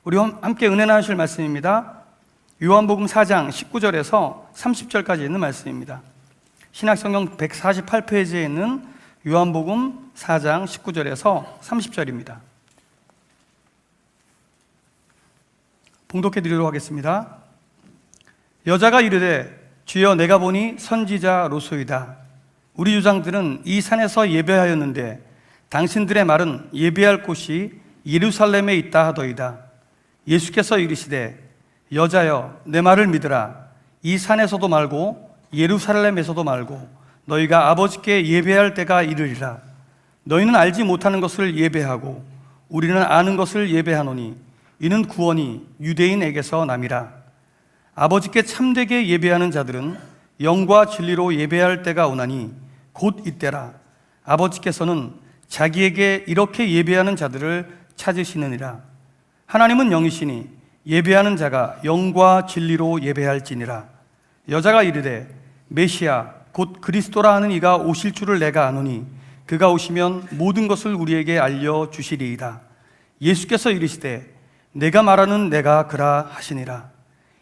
우리 함께 은혜 나누실 말씀입니다. 요한복음 4장 19절에서 30절까지 있는 말씀입니다. 신약성경 148페이지에 있는 요한복음 4장 19절에서 30절입니다. 봉독해 드리도록 하겠습니다. 여자가 이르되 주여 내가 보니 선지자로소이다. 우리 주장들은 이 산에서 예배하였는데 당신들의 말은 예배할 곳이 예루살렘에 있다 하더이다. 예수께서 이르시되 여자여 내 말을 믿으라. 이 산에서도 말고 예루살렘에서도 말고 너희가 아버지께 예배할 때가 이르리라. 너희는 알지 못하는 것을 예배하고 우리는 아는 것을 예배하노니 이는 구원이 유대인에게서 남이라. 아버지께 참되게 예배하는 자들은 영과 진리로 예배할 때가 오나니 곧 이때라. 아버지께서는 자기에게 이렇게 예배하는 자들을 찾으시느니라. 하나님은 영이시니 예배하는 자가 영과 진리로 예배할지니라. 여자가 이르되 메시아 곧 그리스도라 하는 이가 오실 줄을 내가 아노니 그가 오시면 모든 것을 우리에게 알려주시리이다. 예수께서 이르시되 내가 말하는 내가 그라 하시니라.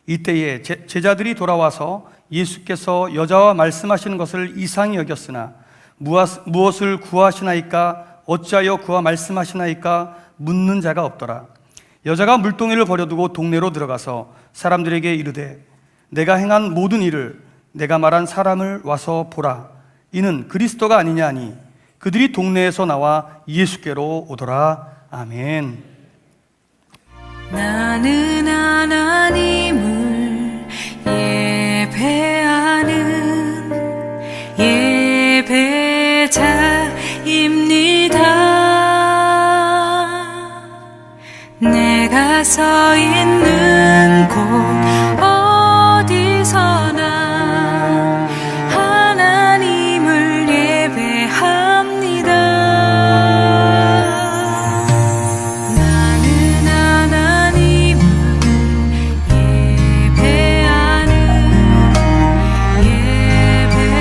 이때에 제자들이 돌아와서 예수께서 여자와 말씀하시는 것을 이상히 여겼으나 무엇을 구하시나이까 어찌하여 그와 말씀하시나이까 묻는 자가 없더라. 여자가 물동이를 버려두고 동네로 들어가서 사람들에게 이르되 내가 행한 모든 일을 내가 말한 사람을 와서 보라. 이는 그리스도가 아니냐 하니 그들이 동네에서 나와 예수께로 오더라. 아멘. 나는 하나님을 예배하는 예배자입니다. 내가 서 있는 곳 어디서나 하나님을 예배합니다. 나는 하나님을 예배하는 예배자입니다.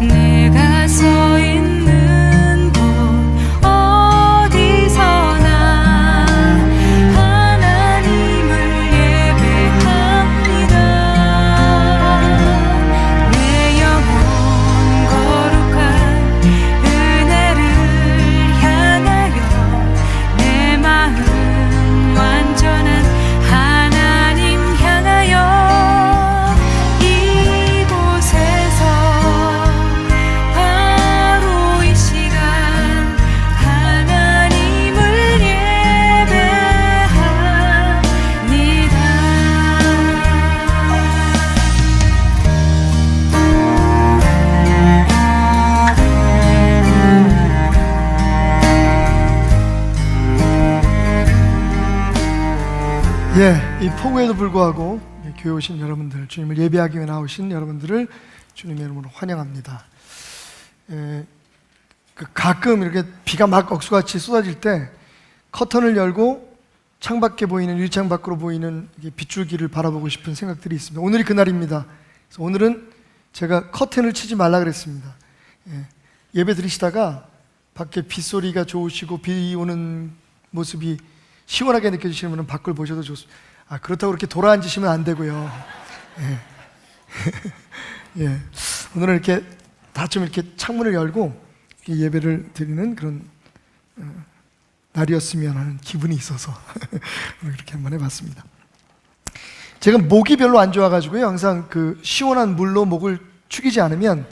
내가 서 있는 곳 어디서나 하나님을 예배합니다. 내 영혼 거룩한 은혜를 향하여 내 마음 완전한 하나님 향하여 이곳에서 바로 이 시간 하나님을 이 폭우에도 불구하고 교회 오신 여러분들, 주님을 예배하기 위해 나오신 여러분들을 주님의 이름으로 환영합니다. 가끔 이렇게 비가 막 억수같이 쏟아질 때 커튼을 열고 창밖에 보이는, 유리창 밖으로 보이는 빗줄기를 바라보고 싶은 생각들이 있습니다. 오늘이 그날입니다. 그래서 오늘은 제가 커튼을 치지 말라 그랬습니다. 예배 드리시다가 밖에 빗소리가 좋으시고 비 오는 모습이 시원하게 느껴지시는 분은 밖을 보셔도 좋습니다. 그렇다고 그렇게 돌아앉으시면 안 되고요. 오늘은 이렇게 다좀 이렇게 창문을 열고 예배를 드리는 그런 날이었으면 하는 기분이 있어서 그렇게 한번 해봤습니다. 제가 목이 별로 안 좋아가지고요. 항상 그 시원한 물로 목을 축이지 않으면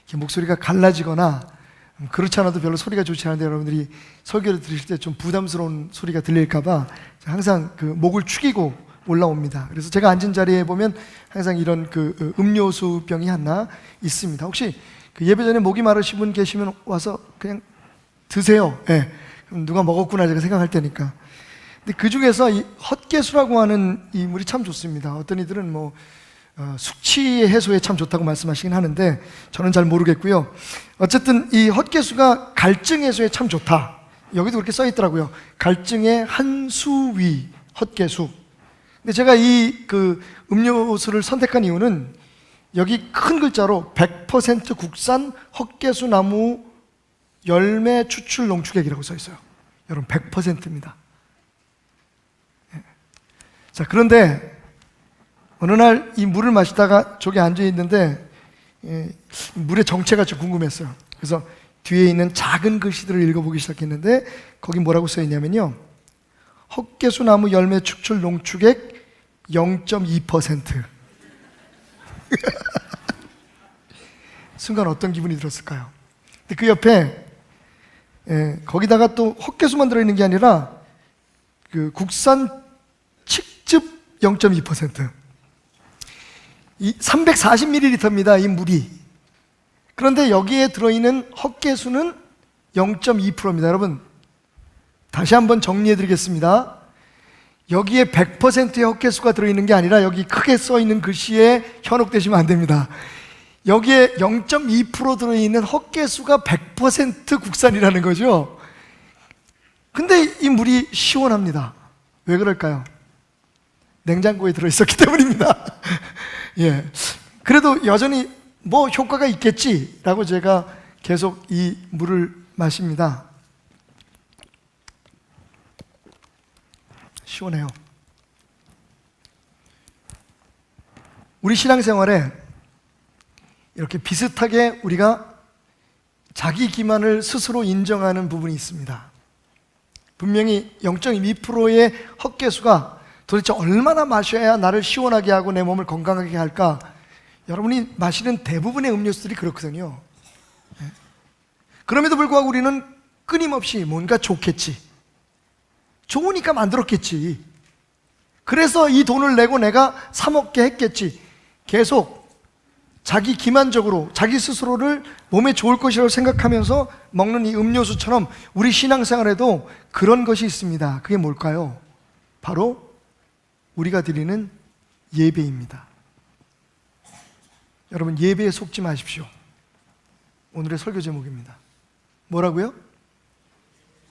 이렇게 목소리가 갈라지거나 그렇지 않아도 별로 소리가 좋지 않은데 여러분들이 설교를 들으실 때 좀 부담스러운 소리가 들릴까봐 항상 그 목을 축이고 올라옵니다. 그래서 제가 앉은 자리에 보면 항상 이런 그 음료수 병이 하나 있습니다. 혹시 그 예배 전에 목이 마르신 분 계시면 와서 그냥 드세요. 그럼 누가 먹었구나 제가 생각할 테니까. 근데 그 중에서 이 헛개수라고 하는 이 물이 참 좋습니다. 어떤 이들은 뭐 숙취 해소에 참 좋다고 말씀하시긴 하는데 저는 잘 모르겠고요. 어쨌든 이 헛개수가 갈증 해소에 참 좋다. 여기도 그렇게 써 있더라고요. 갈증의 한수위 헛개수. 근데 제가 이 그 음료수를 선택한 이유는 여기 큰 글자로 100% 국산 헛개수 나무 열매 추출 농축액이라고 써 있어요. 여러분 100%입니다. 자, 그런데 어느 날 이 물을 마시다가 저기 앉아 있는데 물의 정체가 좀 궁금했어요. 그래서 뒤에 있는 작은 글씨들을 읽어보기 시작했는데 거기 뭐라고 써 있냐면요, 헛개수 나무 열매 추출 농축액 0.2%. 순간 어떤 기분이 들었을까요? 근데 그 옆에 거기다가 또 헛개수만 들어있는 게 아니라 그 국산 칡즙 0.2%. 이 340ml입니다. 이 물이. 그런데 여기에 들어있는 헛개수는 0.2%입니다. 여러분, 다시 한번 정리해 드리겠습니다. 여기에 100%의 헛개수가 들어있는 게 아니라 여기 크게 써 있는 글씨에 현혹되시면 안 됩니다. 여기에 0.2% 들어있는 헛개수가 100% 국산이라는 거죠. 근데 이 물이 시원합니다. 왜 그럴까요? 냉장고에 들어있었기 때문입니다. 예. 그래도 여전히 뭐 효과가 있겠지라고 제가 계속 이 물을 마십니다. 시원해요. 우리 신앙생활에 이렇게 비슷하게 우리가 자기 기만을 스스로 인정하는 부분이 있습니다. 분명히 0.2%의 헛개수가 도대체 얼마나 마셔야 나를 시원하게 하고 내 몸을 건강하게 할까? 여러분이 마시는 대부분의 음료수들이 그렇거든요. 그럼에도 불구하고 우리는 끊임없이 뭔가 좋겠지, 좋으니까 만들었겠지, 그래서 이 돈을 내고 내가 사 먹게 했겠지, 계속 자기 기만적으로 자기 스스로를 몸에 좋을 것이라고 생각하면서 먹는 이 음료수처럼 우리 신앙생활에도 그런 것이 있습니다. 그게 뭘까요? 바로 우리가 드리는 예배입니다. 여러분, 예배에 속지 마십시오. 오늘의 설교 제목입니다. 뭐라고요?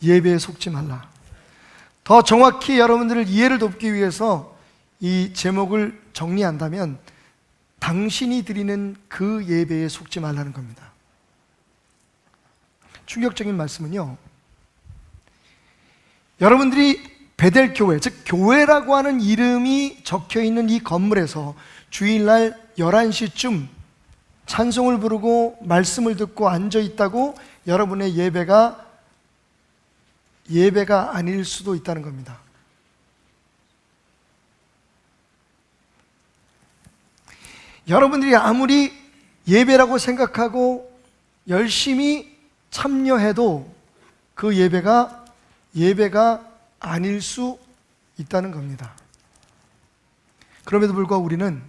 예배에 속지 말라. 더 정확히 여러분들을 이해를 돕기 위해서 이 제목을 정리한다면 당신이 드리는 그 예배에 속지 말라는 겁니다. 충격적인 말씀은요, 여러분들이 베델 교회, 즉 교회라고 하는 이름이 적혀있는 이 건물에서 주일날 11시쯤 찬송을 부르고 말씀을 듣고 앉아있다고 여러분의 예배가 아닐 수도 있다는 겁니다. 여러분들이 아무리 예배라고 생각하고 열심히 참여해도 그 예배가 아닐 수 있다는 겁니다. 그럼에도 불구하고 우리는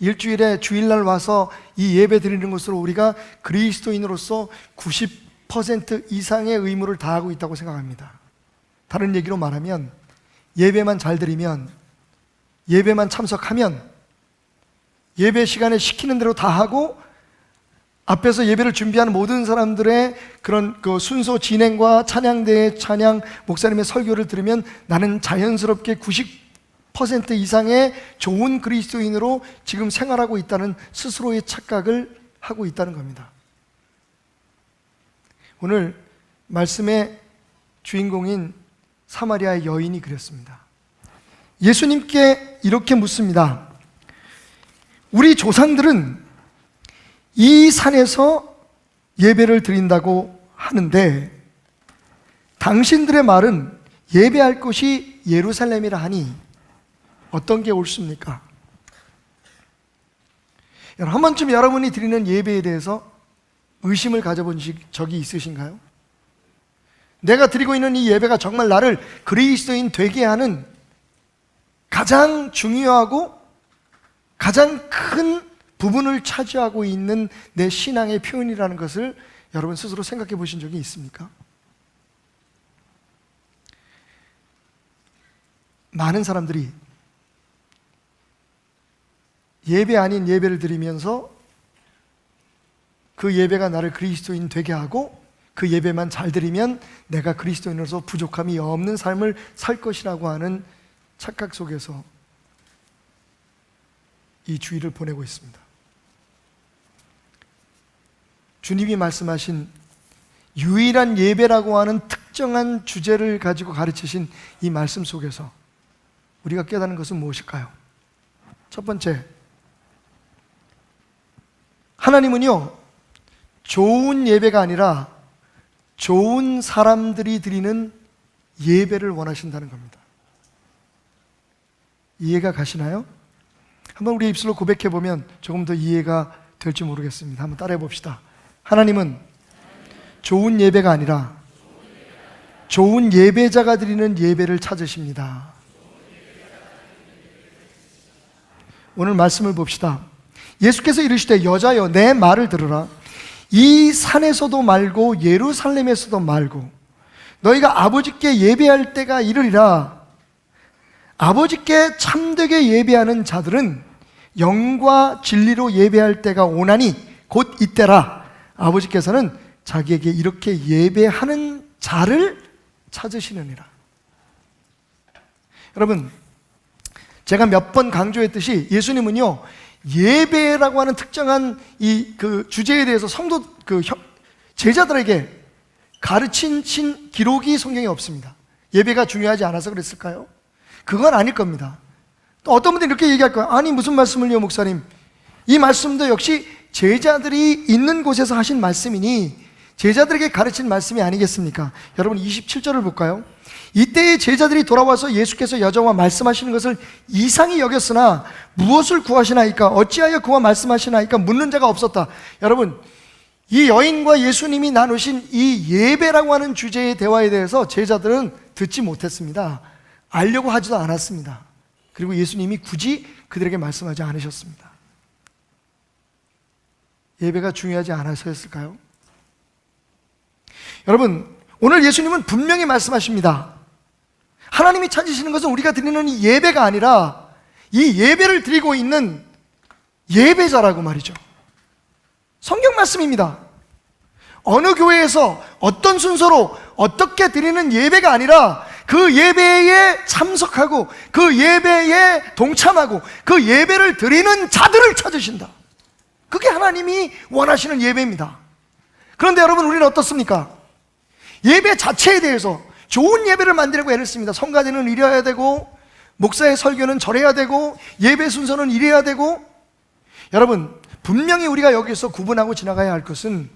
일주일에 주일날 와서 이 예배 드리는 것으로 우리가 그리스도인으로서 90% 이상의 의무를 다하고 있다고 생각합니다. 다른 얘기로 말하면 예배만 잘 드리면, 예배만 참석하면, 예배 시간에 시키는 대로 다 하고 앞에서 예배를 준비하는 모든 사람들의 그런 그 순서 진행과 찬양대의 찬양, 목사님의 설교를 들으면 나는 자연스럽게 90% 이상의 좋은 그리스도인으로 지금 생활하고 있다는 스스로의 착각을 하고 있다는 겁니다. 오늘 말씀의 주인공인 사마리아의 여인이 그랬습니다. 예수님께 이렇게 묻습니다. 우리 조상들은 이 산에서 예배를 드린다고 하는데 당신들의 말은 예배할 곳이 예루살렘이라 하니 어떤 게 옳습니까? 한 번쯤 여러분이 드리는 예배에 대해서 의심을 가져본 적이 있으신가요? 내가 드리고 있는 이 예배가 정말 나를 그리스도인 되게 하는 가장 중요하고 가장 큰 부분을 차지하고 있는 내 신앙의 표현이라는 것을 여러분 스스로 생각해 보신 적이 있습니까? 많은 사람들이 예배 아닌 예배를 드리면서 그 예배가 나를 그리스도인 되게 하고 그 예배만 잘 드리면 내가 그리스도인으로서 부족함이 없는 삶을 살 것이라고 하는 착각 속에서 이 주일을 보내고 있습니다. 주님이 말씀하신 유일한 예배라고 하는 특정한 주제를 가지고 가르치신 이 말씀 속에서 우리가 깨닫는 것은 무엇일까요? 첫 번째, 하나님은요, 좋은 예배가 아니라 좋은 사람들이 드리는 예배를 원하신다는 겁니다. 이해가 가시나요? 한번 우리 입술로 고백해 보면 조금 더 이해가 될지 모르겠습니다. 한번 따라해 봅시다. 하나님은 좋은 예배가 아니라 좋은 예배자가 드리는 예배를 찾으십니다. 오늘 말씀을 봅시다. 예수께서 이르시되 여자여 내 말을 들으라. 이 산에서도 말고 예루살렘에서도 말고 너희가 아버지께 예배할 때가 이르리라. 아버지께 참되게 예배하는 자들은 영과 진리로 예배할 때가 오나니 곧 이때라. 아버지께서는 자기에게 이렇게 예배하는 자를 찾으시느니라. 여러분, 제가 몇 번 강조했듯이 예수님은요, 예배라고 하는 특정한 이 그 주제에 대해서 제자들에게 가르친 기록이 성경에 없습니다. 예배가 중요하지 않아서 그랬을까요? 그건 아닐 겁니다. 또 어떤 분들이 이렇게 얘기할 거예요. 아니 무슨 말씀을요, 목사님? 이 말씀도 역시 제자들이 있는 곳에서 하신 말씀이니 제자들에게 가르친 말씀이 아니겠습니까? 여러분 27절을 볼까요? 이때의 제자들이 돌아와서 예수께서 여자와 말씀하시는 것을 이상히 여겼으나 무엇을 구하시나이까? 어찌하여 그와 말씀하시나이까? 묻는 자가 없었다. 여러분, 이 여인과 예수님이 나누신 이 예배라고 하는 주제의 대화에 대해서 제자들은 듣지 못했습니다. 알려고 하지도 않았습니다. 그리고 예수님이 굳이 그들에게 말씀하지 않으셨습니다. 예배가 중요하지 않아서였을까요? 여러분, 오늘 예수님은 분명히 말씀하십니다. 하나님이 찾으시는 것은 우리가 드리는 이 예배가 아니라 이 예배를 드리고 있는 예배자라고 말이죠. 성경 말씀입니다. 어느 교회에서 어떤 순서로 어떻게 드리는 예배가 아니라 그 예배에 참석하고 그 예배에 동참하고 그 예배를 드리는 자들을 찾으신다. 그게 하나님이 원하시는 예배입니다. 그런데 여러분, 우리는 어떻습니까? 예배 자체에 대해서 좋은 예배를 만들려고 애를 씁니다. 성가대는 이래야 되고 목사의 설교는 저래야 되고 예배 순서는 이래야 되고. 여러분, 분명히 우리가 여기서 구분하고 지나가야 할 것은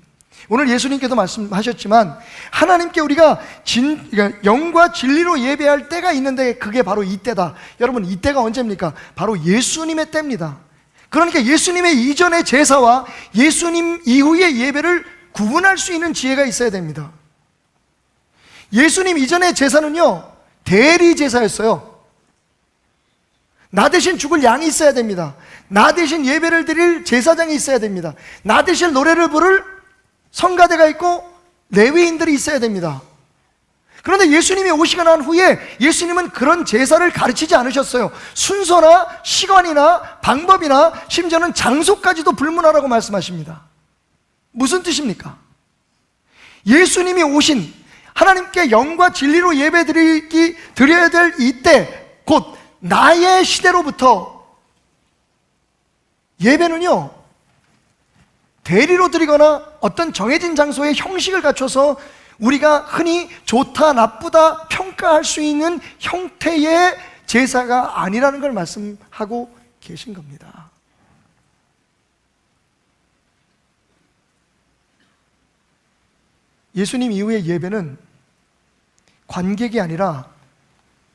오늘 예수님께서 말씀하셨지만 하나님께 우리가 그러니까 영과 진리로 예배할 때가 있는데 그게 바로 이때다. 여러분, 이때가 언제입니까? 바로 예수님의 때입니다. 그러니까 예수님의 이전의 제사와 예수님 이후의 예배를 구분할 수 있는 지혜가 있어야 됩니다. 예수님 이전의 제사는요, 대리 제사였어요. 나 대신 죽을 양이 있어야 됩니다. 나 대신 예배를 드릴 제사장이 있어야 됩니다. 나 대신 노래를 부를 성가대가 있고 레위인들이 있어야 됩니다. 그런데 예수님이 오시고 난 후에 예수님은 그런 제사를 가르치지 않으셨어요. 순서나 시간이나 방법이나 심지어는 장소까지도 불문하라고 말씀하십니다. 무슨 뜻입니까? 예수님이 오신 하나님께 영과 진리로 드려야 될 이때, 곧 나의 시대로부터 예배는요, 대리로 드리거나 어떤 정해진 장소의 형식을 갖춰서 우리가 흔히 좋다 나쁘다 평가할 수 있는 형태의 제사가 아니라는 걸 말씀하고 계신 겁니다. 예수님 이후의 예배는 관객이 아니라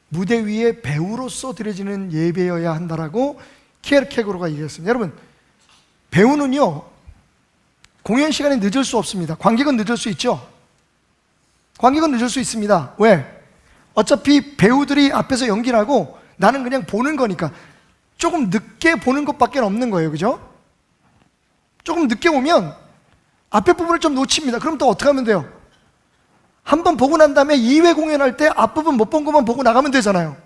무대 위에 배우로서 드려지는 예배여야 한다라고 키에르케고르가 얘기했습니다. 여러분, 배우는요, 공연 시간이 늦을 수 없습니다. 관객은 늦을 수 있죠. 관객은 늦을 수 있습니다. 왜? 어차피 배우들이 앞에서 연기를 하고 나는 그냥 보는 거니까 조금 늦게 보는 것밖에 없는 거예요. 그죠? 조금 늦게 오면 앞에 부분을 좀 놓칩니다. 그럼 또 어떻게 하면 돼요? 한 번 보고 난 다음에 2회 공연할 때 앞부분 못 본 것만 보고 나가면 되잖아요.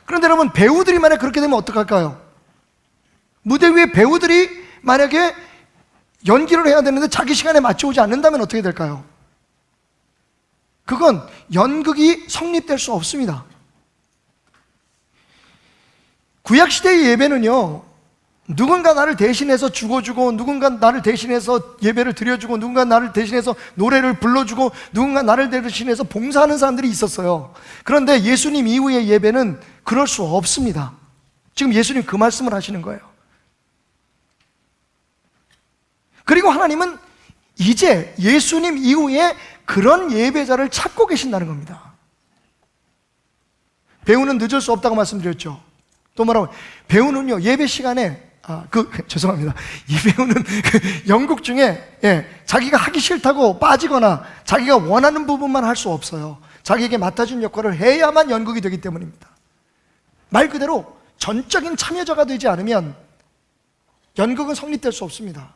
그런데 여러분, 배우들이 만약 그렇게 되면 어떡할까요? 무대 위에 배우들이 만약에 연기를 해야 되는데 자기 시간에 맞춰오지 않는다면 어떻게 될까요? 그건 연극이 성립될 수 없습니다. 구약시대의 예배는요, 누군가 나를 대신해서 죽어주고, 누군가 나를 대신해서 예배를 드려주고, 누군가 나를 대신해서 노래를 불러주고, 누군가 나를 대신해서 봉사하는 사람들이 있었어요. 그런데 예수님 이후의 예배는 그럴 수 없습니다. 지금 예수님 그 말씀을 하시는 거예요. 그리고 하나님은 이제 예수님 이후에 그런 예배자를 찾고 계신다는 겁니다. 배우는 늦을 수 없다고 말씀드렸죠. 또 뭐라고? 배우는요, 예배 시간에 죄송합니다. 이 배우는 연극 중에 자기가 하기 싫다고 빠지거나 자기가 원하는 부분만 할 수 없어요. 자기에게 맡아준 역할을 해야만 연극이 되기 때문입니다. 말 그대로 전적인 참여자가 되지 않으면 연극은 성립될 수 없습니다.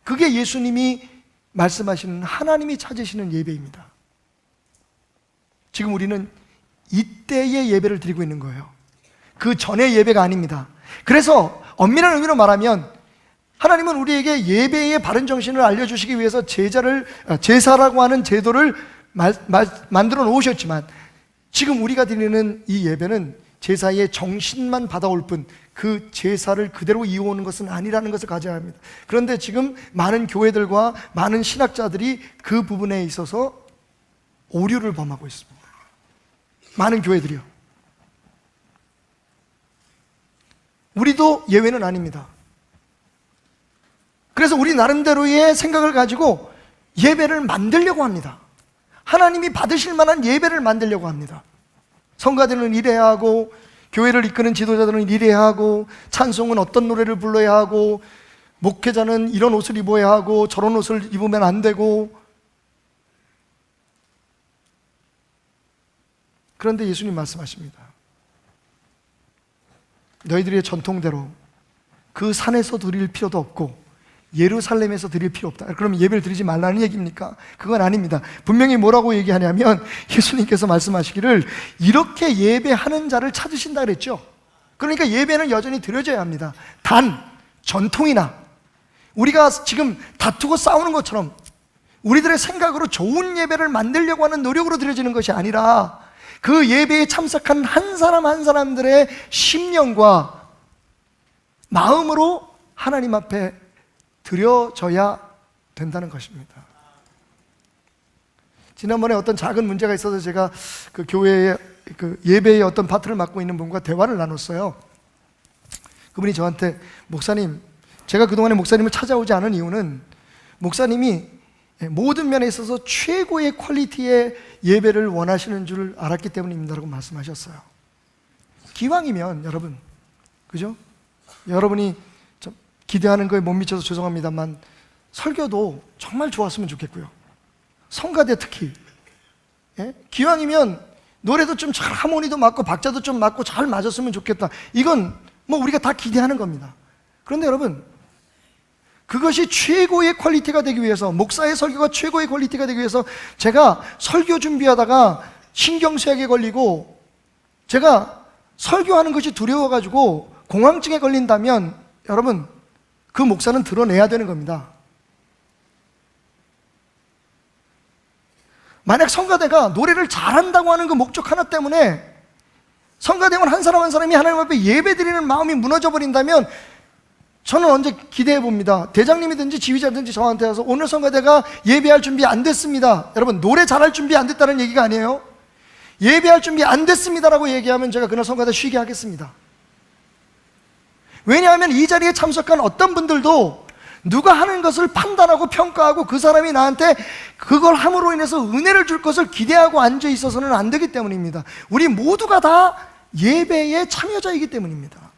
그게 예수님이 말씀하시는 하나님이 찾으시는 예배입니다. 지금 우리는 이때의 예배를 드리고 있는 거예요. 그 전의 예배가 아닙니다. 그래서 엄밀한 의미로 말하면 하나님은 우리에게 예배의 바른 정신을 알려주시기 위해서 제사라고 하는 제도를 만들어 놓으셨지만, 지금 우리가 드리는 이 예배는 제사의 정신만 받아올 뿐 그 제사를 그대로 이어오는 것은 아니라는 것을 가져야 합니다. 그런데 지금 많은 교회들과 많은 신학자들이 그 부분에 있어서 오류를 범하고 있습니다. 많은 교회들이요. 우리도 예외는 아닙니다. 그래서 우리 나름대로의 생각을 가지고 예배를 만들려고 합니다. 하나님이 받으실 만한 예배를 만들려고 합니다. 성가대는 이래야 하고, 교회를 이끄는 지도자들은 이래야 하고, 찬송은 어떤 노래를 불러야 하고, 목회자는 이런 옷을 입어야 하고, 저런 옷을 입으면 안 되고. 그런데 예수님 말씀하십니다. 너희들의 전통대로 그 산에서 드릴 필요도 없고 예루살렘에서 드릴 필요 없다. 그럼 예배를 드리지 말라는 얘기입니까? 그건 아닙니다. 분명히 뭐라고 얘기하냐면, 예수님께서 말씀하시기를 이렇게 예배하는 자를 찾으신다 그랬죠. 그러니까 예배는 여전히 드려져야 합니다. 단 전통이나 우리가 지금 다투고 싸우는 것처럼 우리들의 생각으로 좋은 예배를 만들려고 하는 노력으로 드려지는 것이 아니라, 그 예배에 참석한 한 사람 한 사람들의 심령과 마음으로 하나님 앞에 드려져야 된다는 것입니다. 지난번에 어떤 작은 문제가 있어서 제가 그 교회의 그 예배의 어떤 파트를 맡고 있는 분과 대화를 나눴어요. 그분이 저한테, 목사님, 제가 그동안에 목사님을 찾아오지 않은 이유는 목사님이 모든 면에 있어서 최고의 퀄리티의 예배를 원하시는 줄 알았기 때문입니다라고 말씀하셨어요. 기왕이면 여러분, 그죠? 여러분이 기대하는 거에 못 미쳐서 죄송합니다만 설교도 정말 좋았으면 좋겠고요. 성가대 특히 기왕이면 노래도 좀 잘 하모니도 맞고 박자도 좀 맞고 잘 맞았으면 좋겠다. 이건 뭐 우리가 다 기대하는 겁니다. 그런데 여러분, 그것이 최고의 퀄리티가 되기 위해서, 목사의 설교가 최고의 퀄리티가 되기 위해서 제가 설교 준비하다가 신경쇠약에 걸리고 제가 설교하는 것이 두려워가지고 공황증에 걸린다면 여러분, 그 목사는 드러내야 되는 겁니다. 만약 성가대가 노래를 잘한다고 하는 그 목적 하나 때문에 성가대원 한 사람 한 사람이 하나님 앞에 예배드리는 마음이 무너져 버린다면, 저는 언제 기대해 봅니다. 대장님이든지 지휘자든지 저한테 와서 오늘 성가대가 예배할 준비 안 됐습니다. 여러분, 노래 잘할 준비 안 됐다는 얘기가 아니에요. 예배할 준비 안 됐습니다라고 얘기하면 제가 그날 성가대 쉬게 하겠습니다. 왜냐하면 이 자리에 참석한 어떤 분들도 누가 하는 것을 판단하고 평가하고 그 사람이 나한테 그걸 함으로 인해서 은혜를 줄 것을 기대하고 앉아 있어서는 안 되기 때문입니다. 우리 모두가 다 예배의 참여자이기 때문입니다.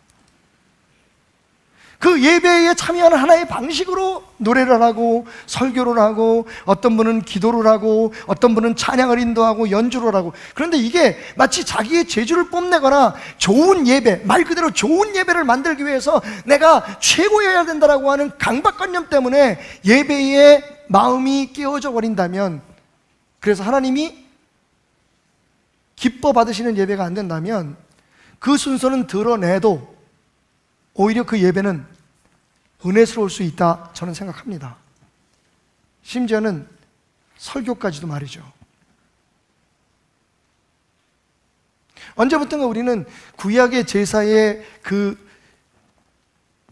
그 예배에 참여하는 하나의 방식으로 노래를 하고 설교를 하고, 어떤 분은 기도를 하고, 어떤 분은 찬양을 인도하고 연주를 하고. 그런데 이게 마치 자기의 재주를 뽐내거나 좋은 예배, 말 그대로 좋은 예배를 만들기 위해서 내가 최고여야 된다라고 하는 강박관념 때문에 예배의 마음이 깨어져 버린다면, 그래서 하나님이 기뻐 받으시는 예배가 안 된다면 그 순서는 드러내도 오히려 그 예배는 은혜스러울 수 있다, 저는 생각합니다. 심지어는 설교까지도 말이죠. 언제부턴가 우리는 구약의 제사의 그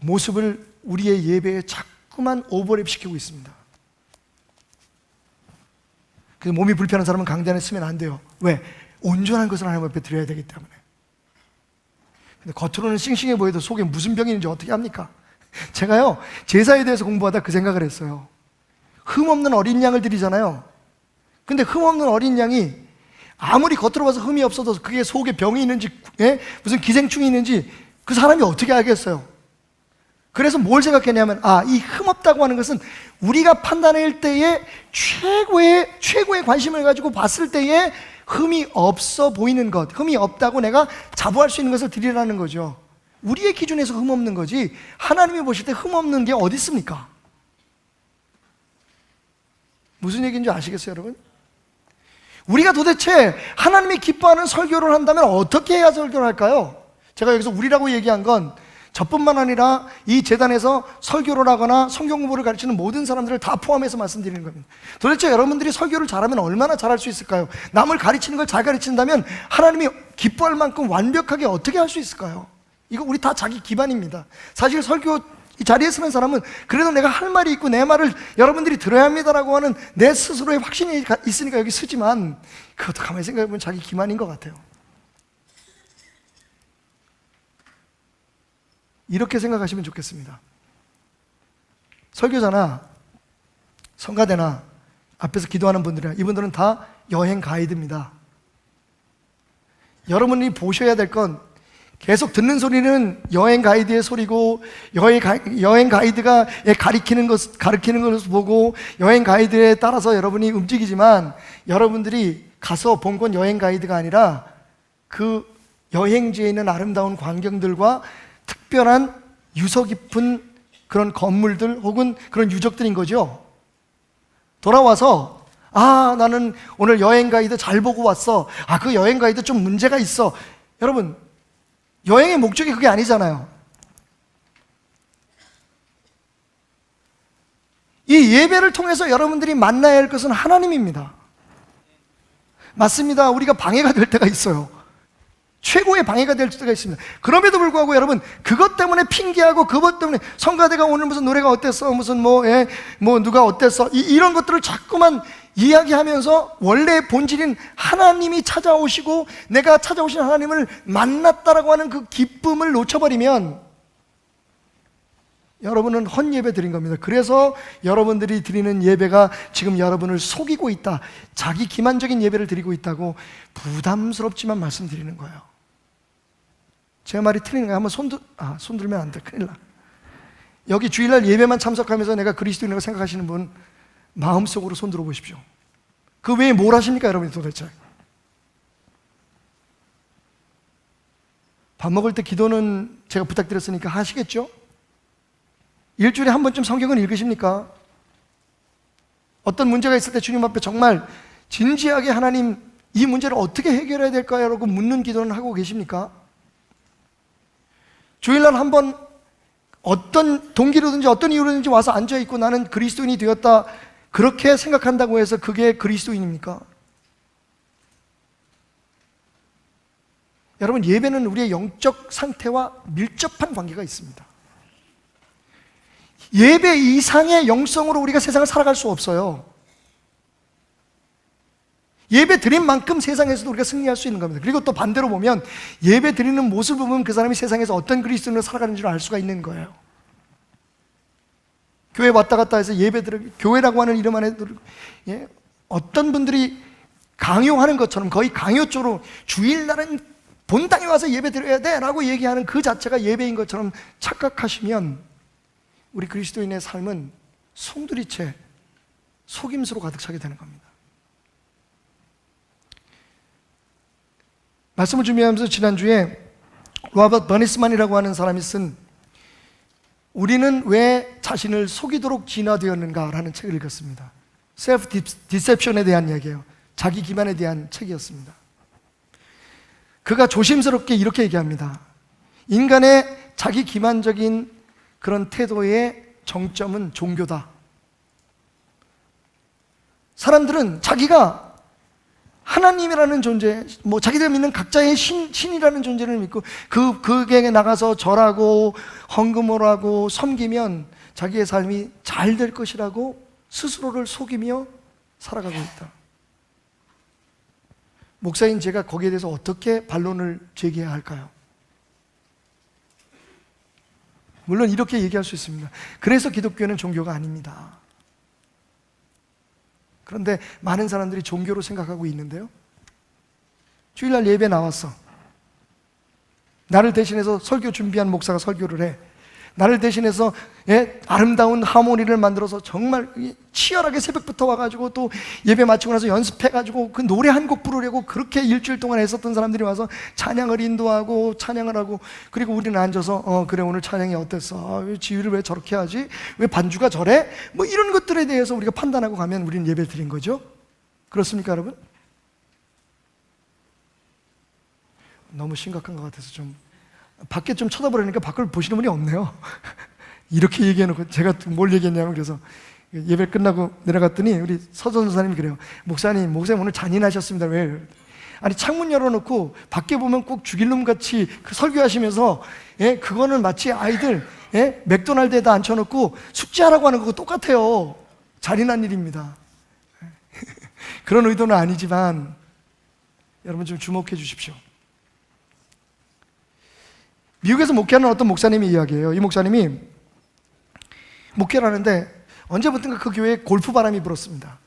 모습을 우리의 예배에 자꾸만 오버랩 시키고 있습니다. 그래서 몸이 불편한 사람은 강대 안에 쓰면 안 돼요. 왜? 온전한 것을 하나님 앞에 드려야 되기 때문에. 근데 겉으로는 싱싱해 보여도 속에 무슨 병이 있는지 어떻게 합니까? 제가요, 제사에 대해서 공부하다 그 생각을 했어요. 흠없는 어린 양을 드리잖아요. 근데 흠없는 어린 양이 아무리 겉으로 봐서 흠이 없어도 그게 속에 병이 있는지, 무슨 기생충이 있는지 그 사람이 어떻게 알겠어요? 그래서 뭘 생각했냐면, 이 흠없다고 하는 것은 우리가 판단할 때에 최고의 관심을 가지고 봤을 때에 흠이 없어 보이는 것, 흠이 없다고 내가 자부할 수 있는 것을 드리라는 거죠. 우리의 기준에서 흠없는 거지, 하나님이 보실 때 흠없는 게 어디 있습니까? 무슨 얘기인지 아시겠어요, 여러분? 우리가 도대체 하나님이 기뻐하는 설교를 한다면 어떻게 해야 설교를 할까요? 제가 여기서 우리라고 얘기한 건 저뿐만 아니라 이 재단에서 설교를 하거나 성경 공부를 가르치는 모든 사람들을 다 포함해서 말씀드리는 겁니다. 도대체 여러분들이 설교를 잘하면 얼마나 잘할 수 있을까요? 남을 가르치는 걸 잘 가르친다면 하나님이 기뻐할 만큼 완벽하게 어떻게 할 수 있을까요? 이거 우리 다 자기 기반입니다. 사실 설교 이 자리에 서는 사람은 그래도 내가 할 말이 있고 내 말을 여러분들이 들어야 합니다라고 하는 내 스스로의 확신이 있으니까 여기 서지만, 그것도 가만히 생각해보면 자기 기만인 것 같아요. 이렇게 생각하시면 좋겠습니다. 설교자나 성가대나 앞에서 기도하는 분들이야, 이분들은 다 여행 가이드입니다. 여러분이 보셔야 될 건, 계속 듣는 소리는 여행 가이드의 소리고, 여행 가이드가 가리키는 것을 보고 여행 가이드에 따라서 여러분이 움직이지만, 여러분들이 가서 본 건 여행 가이드가 아니라 그 여행지에 있는 아름다운 광경들과 특별한 유서 깊은 그런 건물들 혹은 그런 유적들인 거죠. 돌아와서 나는 오늘 여행 가이드 잘 보고 왔어. 그 여행 가이드 좀 문제가 있어. 여러분, 여행의 목적이 그게 아니잖아요. 이 예배를 통해서 여러분들이 만나야 할 것은 하나님입니다. 맞습니다. 우리가 방해가 될 때가 있어요. 최고의 방해가 될 때가 있습니다. 그럼에도 불구하고 여러분, 그것 때문에 핑계하고 그것 때문에 성가대가 오늘 무슨 노래가 어땠어, 무슨 누가 어땠어, 이런 것들을 자꾸만 이야기하면서 원래 본질인 하나님이 찾아오시고 내가 찾아오신 하나님을 만났다라고 하는 그 기쁨을 놓쳐버리면 여러분은 헛예배 드린 겁니다. 그래서 여러분들이 드리는 예배가 지금 여러분을 속이고 있다, 자기 기만적인 예배를 드리고 있다고 부담스럽지만 말씀드리는 거예요. 제 말이 틀린 거예요. 한번 손 들면 안 돼, 큰일 나. 여기 주일날 예배만 참석하면서 내가 그리스도인이라고 생각하시는 분 마음속으로 손 들어보십시오. 그 외에 뭘 하십니까, 여러분이 도대체? 밥 먹을 때 기도는 제가 부탁드렸으니까 하시겠죠? 일주일에 한 번쯤 성경을 읽으십니까? 어떤 문제가 있을 때 주님 앞에 정말 진지하게 하나님, 이 문제를 어떻게 해결해야 될까요? 라고 묻는 기도는 하고 계십니까? 주일날 한 번 어떤 동기로든지 어떤 이유로든지 와서 앉아있고 나는 그리스도인이 되었다, 그렇게 생각한다고 해서 그게 그리스도인입니까? 여러분, 예배는 우리의 영적 상태와 밀접한 관계가 있습니다. 예배 이상의 영성으로 우리가 세상을 살아갈 수 없어요. 예배 드린 만큼 세상에서도 우리가 승리할 수 있는 겁니다. 그리고 또 반대로 보면 예배 드리는 모습을 보면 그 사람이 세상에서 어떤 그리스도인으로 살아가는지를 알 수가 있는 거예요. 교회 왔다 갔다 해서 예배 교회라고 하는 이름 안에 어떤 분들이 강요하는 것처럼, 거의 강요 쪽으로 주일날은 본당에 와서 예배 드려야 돼 라고 얘기하는 그 자체가 예배인 것처럼 착각하시면 우리 그리스도인의 삶은 송두리째 속임수로 가득 차게 되는 겁니다. 말씀을 준비하면서 지난주에 로버트 버니스만이라고 하는 사람이 쓴 우리는 왜 자신을 속이도록 진화되었는가 라는 책을 읽었습니다. 셀프 디셉션에 대한 이야기예요. 자기 기만에 대한 책이었습니다. 그가 조심스럽게 이렇게 얘기합니다. 인간의 자기 기만적인 그런 태도의 정점은 종교다. 사람들은 자기가 하나님이라는 존재, 뭐 자기들 믿는 각자의 신이라는 존재를 믿고 그에게 나가서 절하고 헌금을 하고 섬기면 자기의 삶이 잘 될 것이라고 스스로를 속이며 살아가고 있다. 목사인 제가 거기에 대해서 어떻게 반론을 제기해야 할까요? 물론 이렇게 얘기할 수 있습니다. 그래서 기독교는 종교가 아닙니다. 그런데 많은 사람들이 종교로 생각하고 있는데요, 주일날 예배 나왔어. 나를 대신해서 설교 준비한 목사가 설교를 해. 나를 대신해서 아름다운 하모니를 만들어서 정말 치열하게 새벽부터 와가지고 또 예배 마치고 나서 연습해가지고 그 노래 한 곡 부르려고 그렇게 일주일 동안 했었던 사람들이 와서 찬양을 인도하고 찬양을 하고, 그리고 우리는 앉아서 그래 오늘 찬양이 어땠어? 왜 지휘를 왜 저렇게 하지? 왜 반주가 저래? 뭐 이런 것들에 대해서 우리가 판단하고 가면 우리는 예배를 드린 거죠. 그렇습니까 여러분? 너무 심각한 것 같아서 좀 밖에 좀 쳐다보려니까 밖을 보시는 분이 없네요. 이렇게 얘기해놓고 제가 뭘 얘기했냐면, 그래서 예배 끝나고 내려갔더니 우리 서전 선사님이 그래요. 목사님 오늘 잔인하셨습니다. 왜? 아니 창문 열어놓고 밖에 보면 꼭 죽일 놈같이 그 설교하시면서 그거는 마치 아이들 맥도날드에다 앉혀놓고 숙제하라고 하는 거고 똑같아요. 잔인한 일입니다. 그런 의도는 아니지만 여러분 좀 주목해 주십시오. 미국에서 목회하는 어떤 목사님이 이야기해요. 이 목사님이 목회를 하는데 언제부턴가 그 교회에 골프 바람이 불었습니다.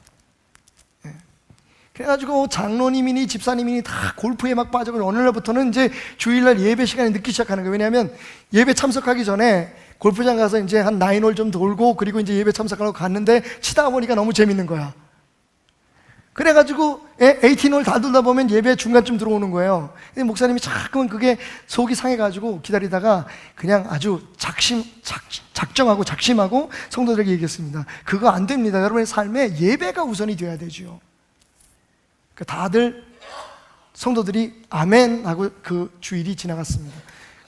그래가지고 장로님이니 집사님이니 다 골프에 막 빠져서 어느 날부터는 이제 주일날 예배 시간에 늦기 시작하는 거예요. 왜냐하면 예배 참석하기 전에 골프장 가서 이제 한 9홀 좀 돌고, 그리고 이제 예배 참석하려고 갔는데 치다 보니까 너무 재밌는 거야. 그래가지고 18홀 다 돌다 보면 예배 중간쯤 들어오는 거예요. 근데 목사님이 자꾸만 그게 속이 상해가지고 기다리다가 그냥 아주 작정하고 성도들에게 얘기했습니다. 그거 안 됩니다. 여러분의 삶에 예배가 우선이 돼야 되죠. 다들 성도들이 아멘 하고 그 주일이 지나갔습니다.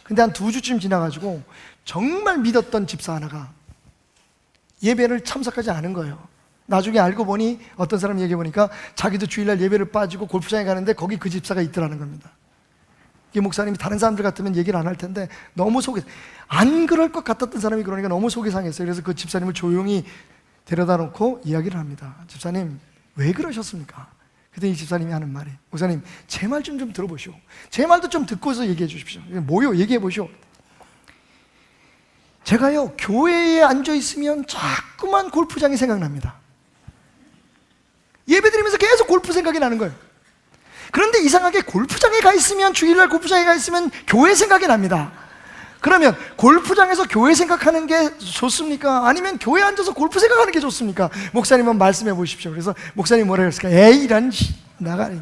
근데 한 2주쯤 지나가지고 정말 믿었던 집사 하나가 예배를 참석하지 않은 거예요. 나중에 알고 보니 어떤 사람 얘기해 보니까 자기도 주일날 예배를 빠지고 골프장에 가는데 거기 그 집사가 있더라는 겁니다. 이 목사님이 다른 사람들 같으면 얘기를 안 할 텐데 너무 속이, 안 그럴 것 같았던 사람이 그러니까 너무 속이 상했어요. 그래서 그 집사님을 조용히 데려다 놓고 이야기를 합니다. 집사님 왜 그러셨습니까? 그때 이 집사님이 하는 말이, 목사님 제 말 좀 들어보시오. 제 말도 좀 듣고서 얘기해 주십시오. 뭐요? 얘기해 보시오. 제가요 교회에 앉아 있으면 자꾸만 골프장이 생각납니다. 예배 드리면서 계속 골프 생각이 나는 거예요. 그런데 이상하게 골프장에 가 있으면, 주일날 골프장에 가 있으면 교회 생각이 납니다. 그러면 골프장에서 교회 생각하는 게 좋습니까? 아니면 교회에 앉아서 골프 생각하는 게 좋습니까? 목사님은 말씀해 보십시오. 그래서 목사님이 뭐라 그랬을까? 에이 이런 나가리.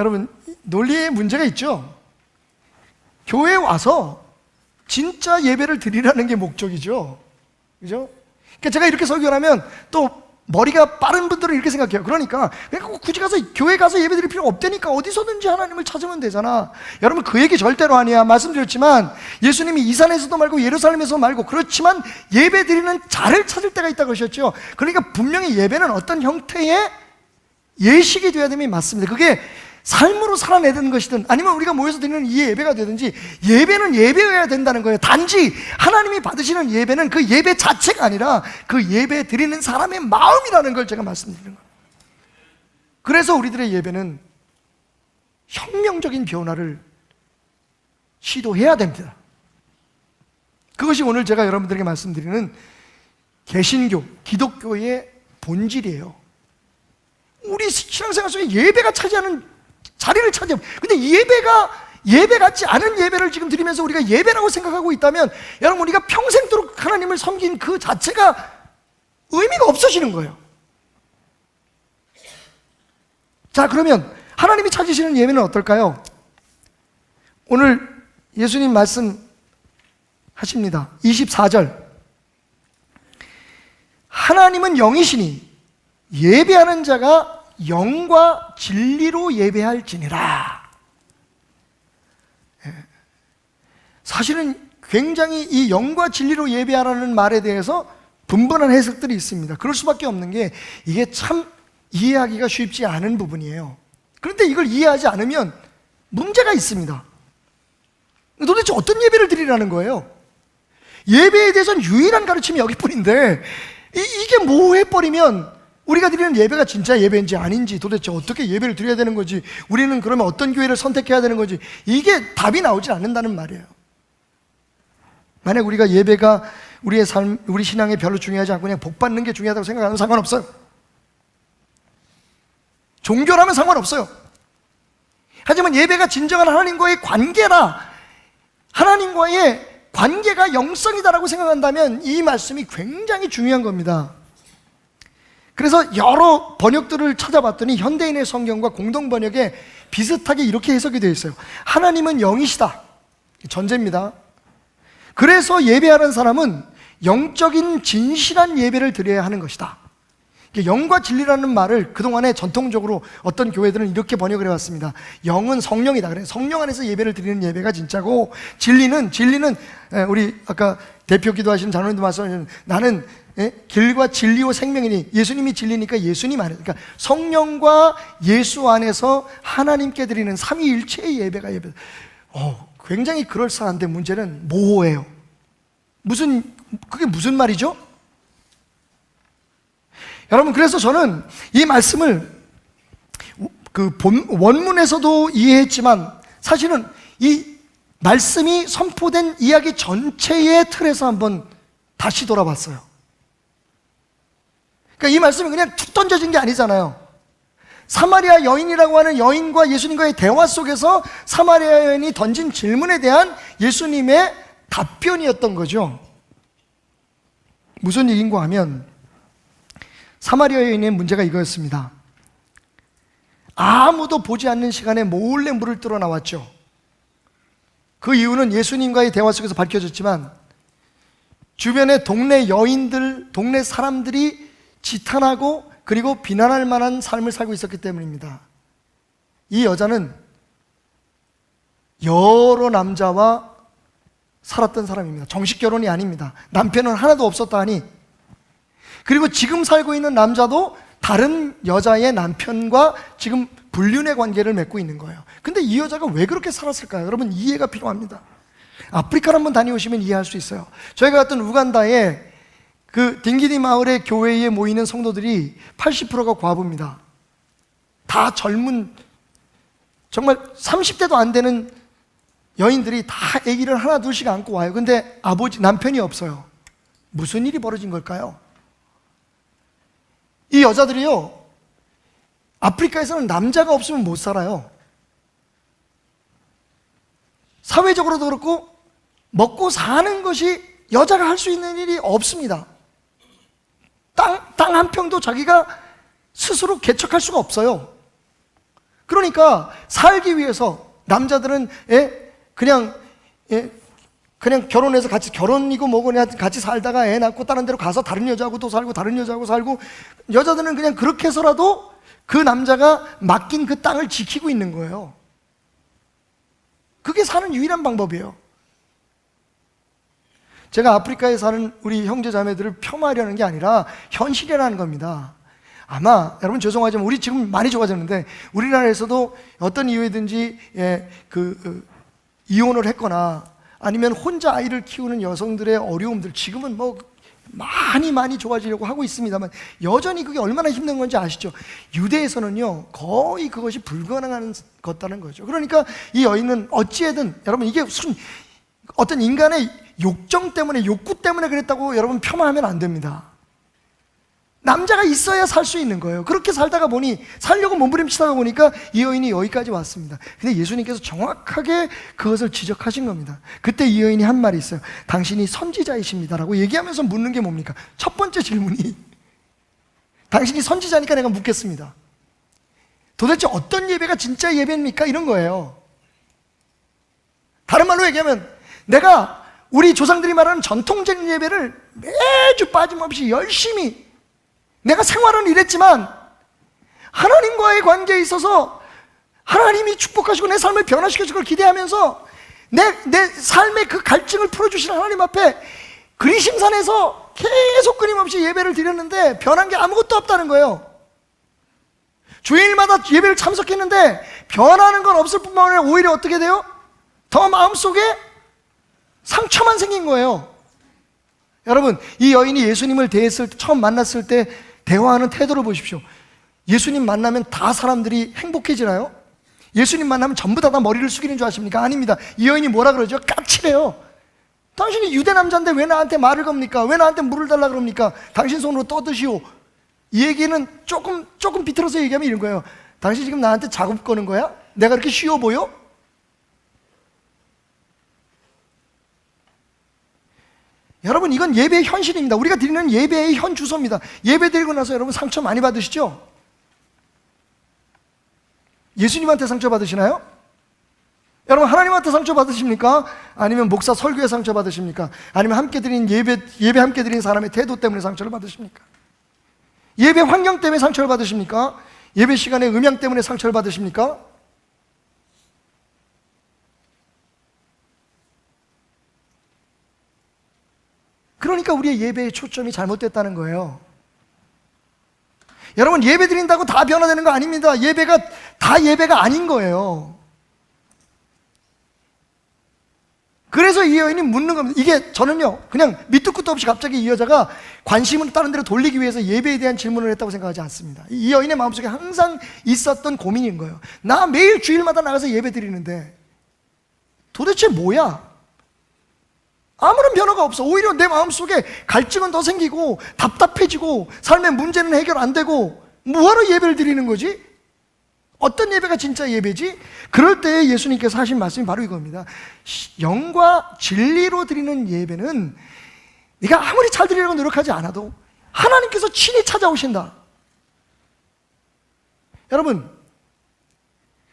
여러분 논리에 문제가 있죠. 교회에 와서 진짜 예배를 드리라는 게 목적이죠. 그죠? 그러니까 제가 이렇게 설교를 하면 또 머리가 빠른 분들은 이렇게 생각해요. 그러니까 굳이 가서 교회 가서 예배 드릴 필요 없다니까 어디서든지 하나님을 찾으면 되잖아. 여러분 그 얘기 절대로 아니야. 말씀드렸지만 예수님이 이 산에서도 말고 예루살렘에서 말고, 그렇지만 예배 드리는 자를 찾을 때가 있다고 하셨죠. 그러니까 분명히 예배는 어떤 형태의 예식이 되어야 됨이 맞습니다. 그게 삶으로 살아내야 되는 것이든 아니면 우리가 모여서 드리는 이 예배가 되든지, 예배는 예배여야 된다는 거예요. 단지 하나님이 받으시는 예배는 그 예배 자체가 아니라 그 예배 드리는 사람의 마음이라는 걸 제가 말씀드리는 거예요. 그래서 우리들의 예배는 혁명적인 변화를 시도해야 됩니다. 그것이 오늘 제가 여러분들에게 말씀드리는 개신교, 기독교의 본질이에요. 우리 신앙생활 속에 예배가 차지하는 자리를 차지하고, 근데 예배 같지 않은 예배를 지금 드리면서 우리가 예배라고 생각하고 있다면 여러분 우리가 평생도록 하나님을 섬긴 그 자체가 의미가 없어지는 거예요. 자, 그러면 하나님이 찾으시는 예배는 어떨까요? 오늘 예수님 말씀하십니다. 24절, 하나님은 영이시니 예배하는 자가 영과 진리로 예배할지니라. 사실은 굉장히 이 영과 진리로 예배하라는 말에 대해서 분분한 해석들이 있습니다. 그럴 수밖에 없는 게 이게 참 이해하기가 쉽지 않은 부분이에요. 그런데 이걸 이해하지 않으면 문제가 있습니다. 도대체 어떤 예배를 드리라는 거예요? 예배에 대해서는 유일한 가르침이 여기뿐인데 이게 모호해버리면 우리가 드리는 예배가 진짜 예배인지 아닌지, 도대체 어떻게 예배를 드려야 되는 건지, 우리는 그러면 어떤 교회를 선택해야 되는 건지, 이게 답이 나오지 않는다는 말이에요. 만약 우리가 예배가 우리의 삶, 우리 신앙에 별로 중요하지 않고 그냥 복 받는 게 중요하다고 생각하면 상관없어요. 종교라면 상관없어요. 하지만 예배가 진정한 하나님과의 관계라, 하나님과의 관계가 영성이다라고 생각한다면 이 말씀이 굉장히 중요한 겁니다. 그래서 여러 번역들을 찾아봤더니 현대인의 성경과 공동 번역에 비슷하게 이렇게 해석이 되어 있어요. 하나님은 영이시다. 전제입니다. 그래서 예배하는 사람은 영적인 진실한 예배를 드려야 하는 것이다. 영과 진리라는 말을 그동안에 전통적으로 어떤 교회들은 이렇게 번역을 해왔습니다. 영은 성령이다. 그래, 성령 안에서 예배를 드리는 예배가 진짜고, 진리는 우리 아까 대표 기도하시는 장로님도 말씀하셨는데, 나는 길과 진리와 생명이니, 예수님이 진리니까 예수님 안에, 그러니까 성령과 예수 안에서 하나님께 드리는 삼위일체의 예배가 예배. 굉장히 그럴싸한데 문제는 모호해요. 그게 무슨 말이죠? 여러분, 그래서 저는 이 말씀을 그 원문에서도 이해했지만 사실은 이 말씀이 선포된 이야기 전체의 틀에서 한번 다시 돌아봤어요. 그러니까 이 말씀이 그냥 툭 던져진 게 아니잖아요. 사마리아 여인이라고 하는 여인과 예수님과의 대화 속에서 사마리아 여인이 던진 질문에 대한 예수님의 답변이었던 거죠. 무슨 얘기인가 하면 사마리아 여인의 문제가 이거였습니다. 아무도 보지 않는 시간에 몰래 물을 뚫어 나왔죠. 그 이유는 예수님과의 대화 속에서 밝혀졌지만 주변의 동네 여인들, 동네 사람들이 지탄하고 그리고 비난할 만한 삶을 살고 있었기 때문입니다. 이 여자는 여러 남자와 살았던 사람입니다. 정식 결혼이 아닙니다. 남편은 하나도 없었다 하니, 그리고 지금 살고 있는 남자도 다른 여자의 남편과 지금 불륜의 관계를 맺고 있는 거예요. 근데 이 여자가 왜 그렇게 살았을까요? 여러분, 이해가 필요합니다. 아프리카를 한번 다녀오시면 이해할 수 있어요. 저희가 갔던 우간다에 그 딩기디 마을의 교회에 모이는 성도들이 80%가 과부입니다. 다 젊은, 정말 30대도 안 되는 여인들이 다 아기를 하나 둘씩 안고 와요. 근데 남편이 없어요. 무슨 일이 벌어진 걸까요? 이 여자들이요, 아프리카에서는 남자가 없으면 못 살아요. 사회적으로도 그렇고 먹고 사는 것이 여자가 할 수 있는 일이 없습니다. 땅 한 평도 자기가 스스로 개척할 수가 없어요. 그러니까 살기 위해서 남자들은 그냥 결혼해서 같이, 결혼이고 뭐고 그냥 같이 살다가 애 낳고 다른 데로 가서 다른 여자하고 또 살고 다른 여자하고 살고, 여자들은 그냥 그렇게 해서라도 그 남자가 맡긴 그 땅을 지키고 있는 거예요. 그게 사는 유일한 방법이에요. 제가 아프리카에 사는 우리 형제 자매들을 폄하하려는 게 아니라 현실이라는 겁니다. 아마 여러분 죄송하지만 우리 지금 많이 좋아졌는데 우리나라에서도 어떤 이유에든지 이혼을 했거나 아니면 혼자 아이를 키우는 여성들의 어려움들, 지금은 뭐 많이 좋아지려고 하고 있습니다만 여전히 그게 얼마나 힘든 건지 아시죠? 유대에서는요 거의 그것이 불가능한 것다는 거죠. 그러니까 이 여인은 어찌해든, 여러분 이게 무슨 어떤 인간의 욕정 때문에, 욕구 때문에 그랬다고 여러분 폄하하면 안 됩니다. 남자가 있어야 살 수 있는 거예요. 그렇게 살다가 보니, 살려고 몸부림치다가 보니까 이 여인이 여기까지 왔습니다. 근데 예수님께서 정확하게 그것을 지적하신 겁니다. 그때 이 여인이 한 말이 있어요. 당신이 선지자이십니다 라고 얘기하면서 묻는 게 뭡니까? 첫 번째 질문이 당신이 선지자니까 내가 묻겠습니다. 도대체 어떤 예배가 진짜 예배입니까? 이런 거예요. 다른 말로 얘기하면 내가 우리 조상들이 말하는 전통적인 예배를 매주 빠짐없이 열심히 내가 생활은 이랬지만 하나님과의 관계에 있어서 하나님이 축복하시고 내 삶을 변화시켜줄 걸 기대하면서 내 삶의 그 갈증을 풀어주시는 하나님 앞에 그리심산에서 계속 끊임없이 예배를 드렸는데 변한 게 아무것도 없다는 거예요. 주일마다 예배를 참석했는데 변하는 건 없을 뿐만 아니라 오히려 어떻게 돼요? 더 마음속에 상처만 생긴 거예요. 여러분, 이 여인이 예수님을 처음 만났을 때 대화하는 태도를 보십시오. 예수님 만나면 다 사람들이 행복해지나요? 예수님 만나면 전부 다 머리를 숙이는 줄 아십니까? 아닙니다. 이 여인이 뭐라 그러죠? 까칠해요. 당신이 유대 남자인데 왜 나한테 말을 겁니까? 왜 나한테 물을 달라 그럽니까? 당신 손으로 떠드시오. 이 얘기는 조금 비틀어서 얘기하면 이런 거예요. 당신 지금 나한테 작업 거는 거야? 내가 그렇게 쉬워 보여? 여러분, 이건 예배의 현실입니다. 우리가 드리는 예배의 현 주소입니다. 예배 드리고 나서 여러분 상처 많이 받으시죠? 예수님한테 상처 받으시나요? 여러분, 하나님한테 상처 받으십니까? 아니면 목사 설교에 상처 받으십니까? 아니면 함께 드린 예배 함께 드린 사람의 태도 때문에 상처를 받으십니까? 예배 환경 때문에 상처를 받으십니까? 예배 시간에 음향 때문에 상처를 받으십니까? 그러니까 우리의 예배의 초점이 잘못됐다는 거예요. 여러분, 예배 드린다고 다 변화되는 거 아닙니다. 예배가 다 예배가 아닌 거예요. 그래서 이 여인이 묻는 겁니다. 이게 저는요, 그냥 밑도 끝도 없이 갑자기 이 여자가 관심을 다른 데로 돌리기 위해서 예배에 대한 질문을 했다고 생각하지 않습니다. 이 여인의 마음속에 항상 있었던 고민인 거예요. 나 매일 주일마다 나가서 예배 드리는데 도대체 뭐야? 아무런 변화가 없어. 오히려 내 마음속에 갈증은 더 생기고 답답해지고 삶의 문제는 해결 안 되고 뭐하러 예배를 드리는 거지? 어떤 예배가 진짜 예배지? 그럴 때 예수님께서 하신 말씀이 바로 이겁니다. 영과 진리로 드리는 예배는 네가 아무리 잘 드리려고 노력하지 않아도 하나님께서 친히 찾아오신다. 여러분,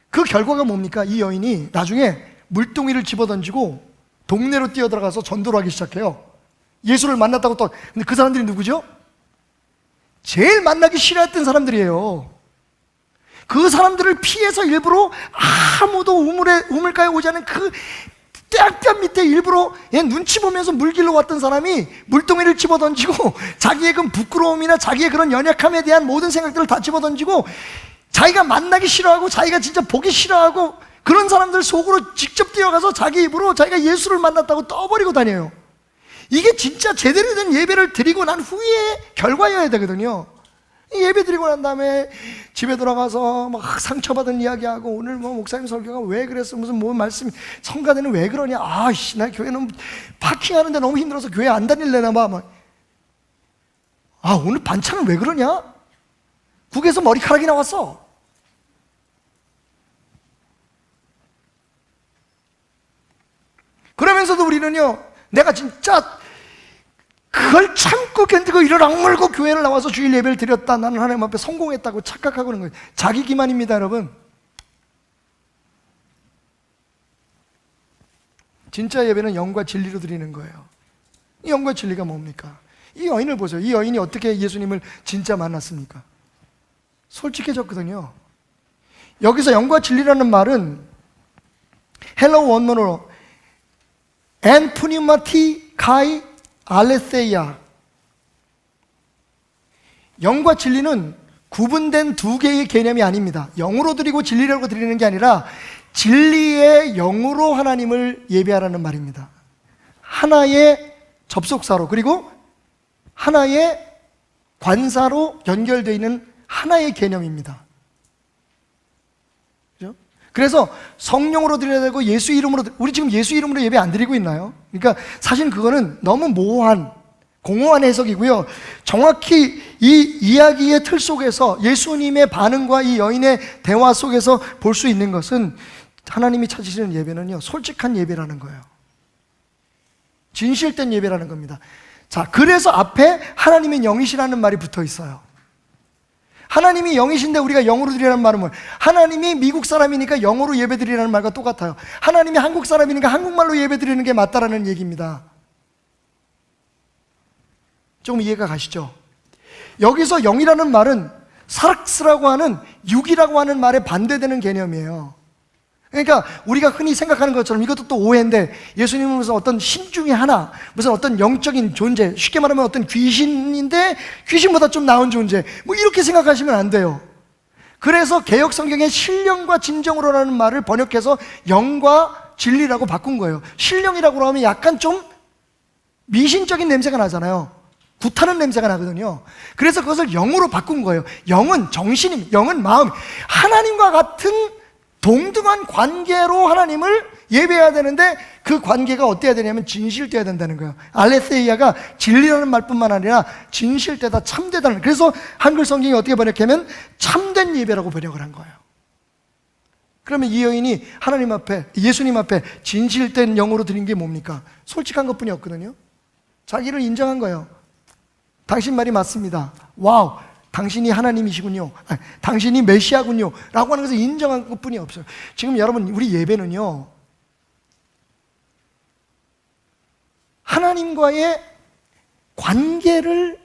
그 결과가 뭡니까? 이 여인이 나중에 물동이를 집어던지고 동네로 뛰어들어가서 전도를 하기 시작해요. 예수를 만났다고 또. 근데 그 사람들이 누구죠? 제일 만나기 싫어했던 사람들이에요. 그 사람들을 피해서 일부러 아무도 우물가에 오지 않은 그 떼약볕 밑에 일부러 눈치 보면서 물길로 왔던 사람이 물동이를 집어던지고 자기의 그 부끄러움이나 자기의 그런 연약함에 대한 모든 생각들을 다 집어던지고 자기가 만나기 싫어하고 자기가 진짜 보기 싫어하고 그런 사람들 속으로 직접 뛰어가서 자기 입으로 자기가 예수를 만났다고 떠버리고 다녀요. 이게 진짜 제대로 된 예배를 드리고 난 후에 결과여야 되거든요. 예배 드리고 난 다음에 집에 돌아가서 막 상처받은 이야기하고 오늘 뭐 목사님 설교가 왜 그랬어? 무슨 뭐 말씀, 성가대는 왜 그러냐? 아씨, 나 교회는 파킹하는데 너무 힘들어서 교회 안 다닐래나 봐. 막. 아, 오늘 반찬은 왜 그러냐? 국에서 머리카락이 나왔어. 그러면서도 우리는요, 내가 진짜 그걸 참고 견디고 이를 악물고 교회를 나와서 주일 예배를 드렸다, 나는 하나님 앞에 성공했다고 착각하고 그런 거예요. 자기 기만입니다, 여러분. 진짜 예배는 영과 진리로 드리는 거예요. 이 영과 진리가 뭡니까? 이 여인을 보세요. 이 여인이 어떻게 예수님을 진짜 만났습니까? 솔직해졌거든요. 여기서 영과 진리라는 말은 헬러 원문으로 엔 푸니마티 카이 알레세이아, 영과 진리는 구분된 두 개의 개념이 아닙니다. 영으로 드리고 진리라고 드리는 게 아니라 진리의 영으로 하나님을 예배하라는 말입니다. 하나의 접속사로, 그리고 하나의 관사로 연결되어 있는 하나의 개념입니다. 그죠? 그래서 성령으로 드려야 되고 예수 이름으로, 우리 지금 예수 이름으로 예배 안 드리고 있나요? 그러니까 사실 그거는 너무 모호한 공허한 해석이고요. 정확히 이 이야기의 틀 속에서 예수님의 반응과 이 여인의 대화 속에서 볼 수 있는 것은 하나님이 찾으시는 예배는요, 솔직한 예배라는 거예요. 진실된 예배라는 겁니다. 자, 그래서 앞에 하나님의 영이시라는 말이 붙어 있어요. 하나님이 영이신데 우리가 영으로 드리라는 말은 뭐예요? 하나님이 미국 사람이니까 영어로 예배 드리라는 말과 똑같아요. 하나님이 한국 사람이니까 한국말로 예배 드리는 게 맞다라는 얘기입니다. 좀 이해가 가시죠? 여기서 영이라는 말은 사락스라고 하는 육이라고 하는 말에 반대되는 개념이에요. 그러니까 우리가 흔히 생각하는 것처럼 이것도 또 오해인데, 예수님은 무슨 어떤 신 중에 하나, 무슨 어떤 영적인 존재, 쉽게 말하면 어떤 귀신인데 귀신보다 좀 나은 존재, 뭐 이렇게 생각하시면 안 돼요. 그래서 개역 성경에 신령과 진정으로라는 말을 번역해서 영과 진리라고 바꾼 거예요. 신령이라고 하면 약간 좀 미신적인 냄새가 나잖아요. 구타는 냄새가 나거든요. 그래서 그것을 영으로 바꾼 거예요. 영은 정신입니다. 영은 마음. 하나님과 같은 동등한 관계로 하나님을 예배해야 되는데 그 관계가 어때야 되냐면 진실되어야 된다는 거예요. 알레세이아가 진리라는 말뿐만 아니라 진실되다, 참되다는. 그래서 한글 성경이 어떻게 번역하면 참된 예배라고 번역을 한 거예요. 그러면 이 여인이 하나님 앞에, 예수님 앞에 진실된 영으로 드린 게 뭡니까? 솔직한 것뿐이 없거든요. 자기를 인정한 거예요. 당신 말이 맞습니다. 와우, 당신이 하나님이시군요. 당신이 메시아군요. 라고 하는 것을 인정한 것뿐이 없어요. 지금 여러분, 우리 예배는요, 하나님과의 관계를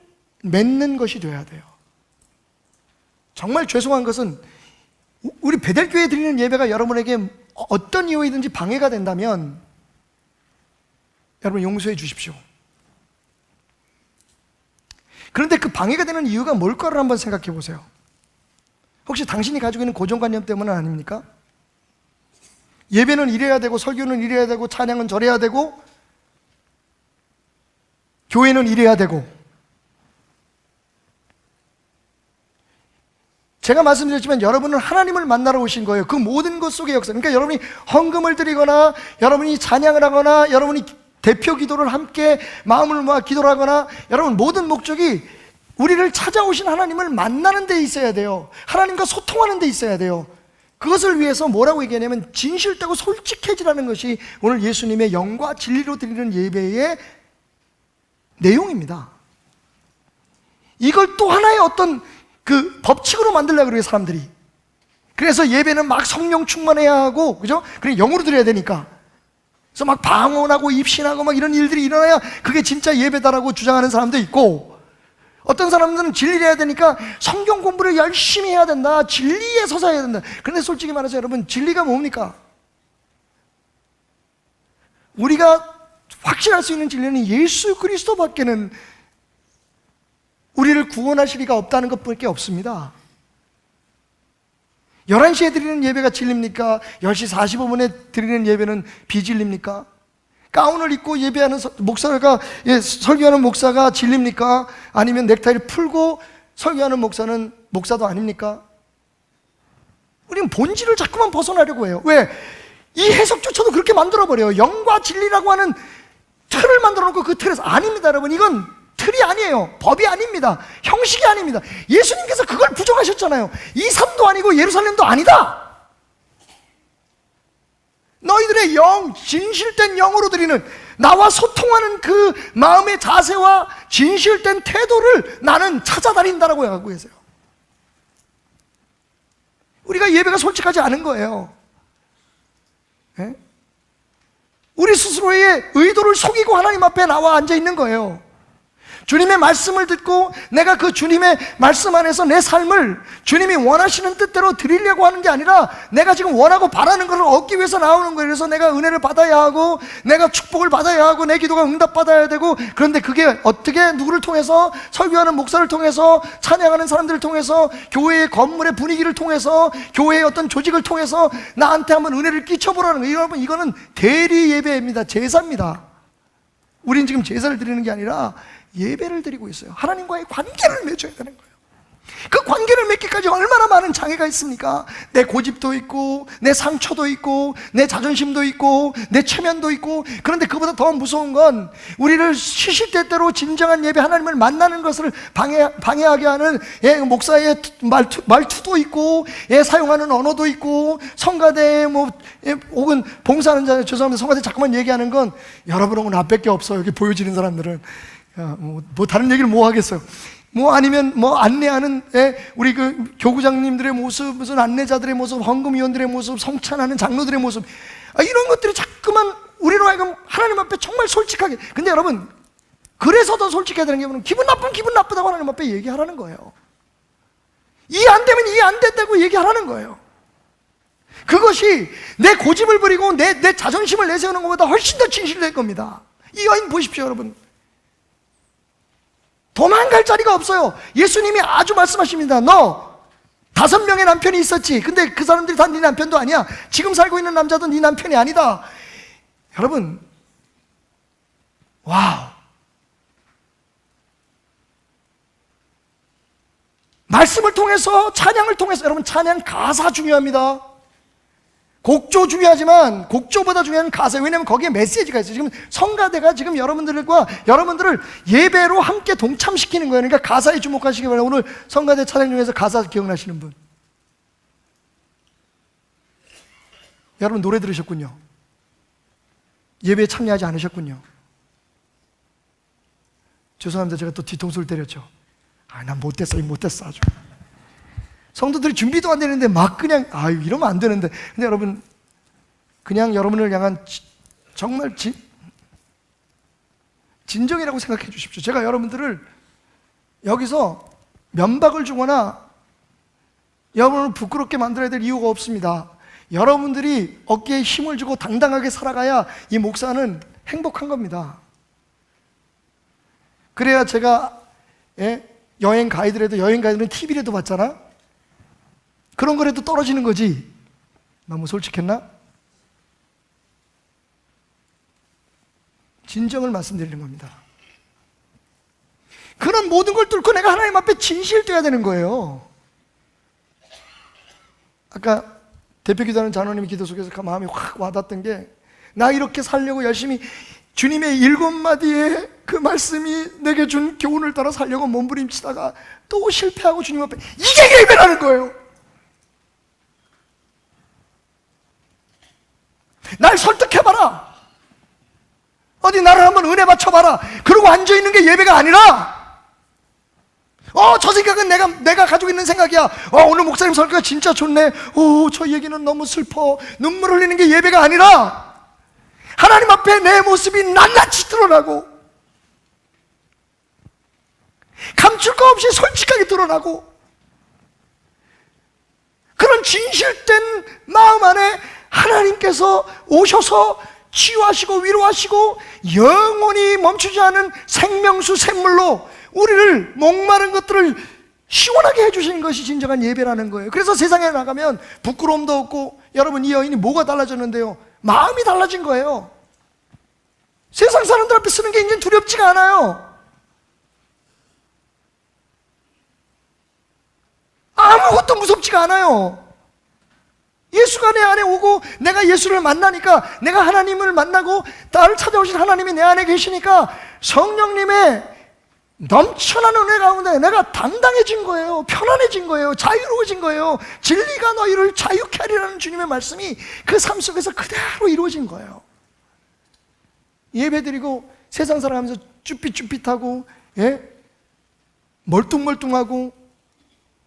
맺는 것이 되어야 돼요. 정말 죄송한 것은 우리 베델교회 드리는 예배가 여러분에게 어떤 이유이든지 방해가 된다면 여러분 용서해 주십시오. 그런데 그 방해가 되는 이유가 뭘까를 한번 생각해 보세요. 혹시 당신이 가지고 있는 고정관념 때문은 아닙니까? 예배는 이래야 되고, 설교는 이래야 되고, 찬양은 저래야 되고, 교회는 이래야 되고. 제가 말씀드렸지만 여러분은 하나님을 만나러 오신 거예요. 그 모든 것 속의 역사. 그러니까 여러분이 헌금을 드리거나, 여러분이 찬양을 하거나, 여러분이 대표 기도를 함께 마음을 모아 기도를 하거나, 여러분 모든 목적이 우리를 찾아오신 하나님을 만나는 데 있어야 돼요. 하나님과 소통하는 데 있어야 돼요. 그것을 위해서 뭐라고 얘기하냐면 진실되고 솔직해지라는 것이 오늘 예수님의 영과 진리로 드리는 예배의 내용입니다. 이걸 또 하나의 어떤 그 법칙으로 만들려고 그래요, 사람들이. 그래서 예배는 막 성령 충만해야 하고, 그죠? 그래, 영으로 드려야 되니까. 그래서 막 방언하고 입신하고 막 이런 일들이 일어나야 그게 진짜 예배다라고 주장하는 사람도 있고, 어떤 사람들은 진리를 해야 되니까 성경 공부를 열심히 해야 된다, 진리에 서서 해야 된다. 그런데 솔직히 말해서 여러분, 진리가 뭡니까? 우리가 확신할 수 있는 진리는 예수 그리스도밖에는 우리를 구원하실 리가 없다는 것밖에 없습니다. 11시에 드리는 예배가 진리입니까? 10시 45분에 드리는 예배는 비진리입니까? 가운을 입고 예배하는 목사가, 설교하는 목사가 진리입니까? 아니면 넥타이를 풀고 설교하는 목사는 목사도 아닙니까? 우리는 본질을 자꾸만 벗어나려고 해요. 왜? 이 해석조차도 그렇게 만들어버려요. 영과 진리라고 하는 틀을 만들어 놓고 그 틀에서, 아닙니다 여러분. 이건 틀이 아니에요. 법이 아닙니다. 형식이 아닙니다. 예수님께서 그걸 부정하셨잖아요. 이 산도 아니고 예루살렘도 아니다. 너희들의 영, 진실된 영으로 드리는, 나와 소통하는 그 마음의 자세와 진실된 태도를 나는 찾아다닌다라고 하고 계세요. 우리가 예배가 솔직하지 않은 거예요. 네? 우리 스스로의 의도를 속이고 하나님 앞에 나와 앉아 있는 거예요. 주님의 말씀을 듣고 내가 그 주님의 말씀 안에서 내 삶을 주님이 원하시는 뜻대로 드리려고 하는 게 아니라 내가 지금 원하고 바라는 것을 얻기 위해서 나오는 거예요. 그래서 내가 은혜를 받아야 하고, 내가 축복을 받아야 하고, 내 기도가 응답받아야 되고, 그런데 그게 어떻게 누구를 통해서, 설교하는 목사를 통해서, 찬양하는 사람들을 통해서, 교회의 건물의 분위기를 통해서, 교회의 어떤 조직을 통해서 나한테 한번 은혜를 끼쳐보라는 거예요. 여러분, 이거는 대리 예배입니다. 제사입니다. 우린 지금 제사를 드리는 게 아니라 예배를 드리고 있어요. 하나님과의 관계를 맺어야 되는 거예요. 그 관계를 맺기까지 얼마나 많은 장애가 있습니까? 내 고집도 있고, 내 상처도 있고, 내 자존심도 있고, 내 체면도 있고. 그런데 그보다 더 무서운 건 우리를 시시때때로 진정한 예배, 하나님을 만나는 것을 방해하게 하는 목사의 말투도 있고, 사용하는 언어도 있고, 성가대 혹은 봉사하는 자, 죄송합니다, 성가대 자꾸만 얘기하는 건 여러분하고 나밖에 없어요. 여기 보여지는 사람들은. 뭐 다른 얘기를 뭐 하겠어요? 뭐 아니면 뭐 안내하는 우리 그 교구장님들의 모습, 무슨 안내자들의 모습, 헌금위원들의 모습, 성찬하는 장로들의 모습, 이런 것들이 자꾸만 우리로 하여금 하나님 앞에 정말 솔직하게. 근데 여러분, 그래서 더 솔직해야 되는 게 뭐냐면 기분 나쁘다고 하나님 앞에 얘기하라는 거예요. 이해 안 되면 이해 안 된다고 얘기하라는 거예요. 그것이 내 고집을 부리고 내 자존심을 내세우는 것보다 훨씬 더 진실될 겁니다. 이 여인 보십시오 여러분. 도망갈 자리가 없어요. 예수님이 아주 말씀하십니다. 너 5명의 남편이 있었지. 근데 그 사람들이 다 네 남편도 아니야. 지금 살고 있는 남자도 네 남편이 아니다. 여러분, 와우. 말씀을 통해서, 찬양을 통해서, 여러분, 찬양 가사 중요합니다. 곡조 중요하지만 곡조보다 중요한 가사. 왜냐하면 거기에 메시지가 있어요. 지금 성가대가 지금 여러분들을 예배로 함께 동참시키는 거예요. 그러니까 가사에 주목하시기 바랍니다. 오늘 성가대 찬양 중에서 가사 기억나시는 분? 여러분 노래 들으셨군요. 예배에 참여하지 않으셨군요. 죄송합니다. 제가 또 뒤통수를 때렸죠. 난 못됐어 아주. 성도들이 준비도 안 되는데 막 그냥 이러면 안 되는데. 근데 여러분, 그냥 여러분을 향한 정말 진정이라고 생각해 주십시오. 제가 여러분들을 여기서 면박을 주거나 여러분을 부끄럽게 만들어야 될 이유가 없습니다. 여러분들이 어깨에 힘을 주고 당당하게 살아가야 이 목사는 행복한 겁니다. 그래야 제가 여행 가이드라도, 여행 가이드는 TV라도 봤잖아. 그런 거라도 떨어지는 거지. 너무 솔직했나? 진정을 말씀드리는 겁니다. 그런 모든 걸 뚫고 내가 하나님 앞에 진실되어야 되는 거예요. 아까 대표 기도하는 장로님이 기도 속에서 마음이 확 와닿던 게, 나 이렇게 살려고 열심히 주님의 7마디의 그 말씀이 내게 준 교훈을 따라 살려고 몸부림치다가 또 실패하고 주님 앞에, 이게 예배라는 거예요. 날 설득해봐라. 어디 나를 한번 은혜 받쳐봐라. 그러고 앉아있는 게 예배가 아니라, 저 생각은 내가 가지고 있는 생각이야. 오늘 목사님 설교가 진짜 좋네. 저 얘기는 너무 슬퍼. 눈물 흘리는 게 예배가 아니라, 하나님 앞에 내 모습이 낱낱이 드러나고, 감출 거 없이 솔직하게 드러나고, 그런 진실된 마음 안에 하나님께서 오셔서 치유하시고 위로하시고 영원히 멈추지 않은 생명수 샘물로 우리를 목마른 것들을 시원하게 해주시는 것이 진정한 예배라는 거예요. 그래서 세상에 나가면 부끄러움도 없고, 여러분 이 여인이 뭐가 달라졌는데요? 마음이 달라진 거예요. 세상 사람들 앞에 쓰는 게 이제 두렵지가 않아요. 아무것도 무섭지가 않아요. 예수가 내 안에 오고 내가 예수를 만나니까, 내가 하나님을 만나고 나를 찾아오신 하나님이 내 안에 계시니까 성령님의 넘쳐나는 은혜 가운데 내가 당당해진 거예요. 편안해진 거예요. 자유로워진 거예요. 진리가 너희를 자유케 하리라는 주님의 말씀이 그 삶 속에서 그대로 이루어진 거예요. 예배드리고 세상 살아가면서 쭈삣쭈삣하고, 멀뚱멀뚱하고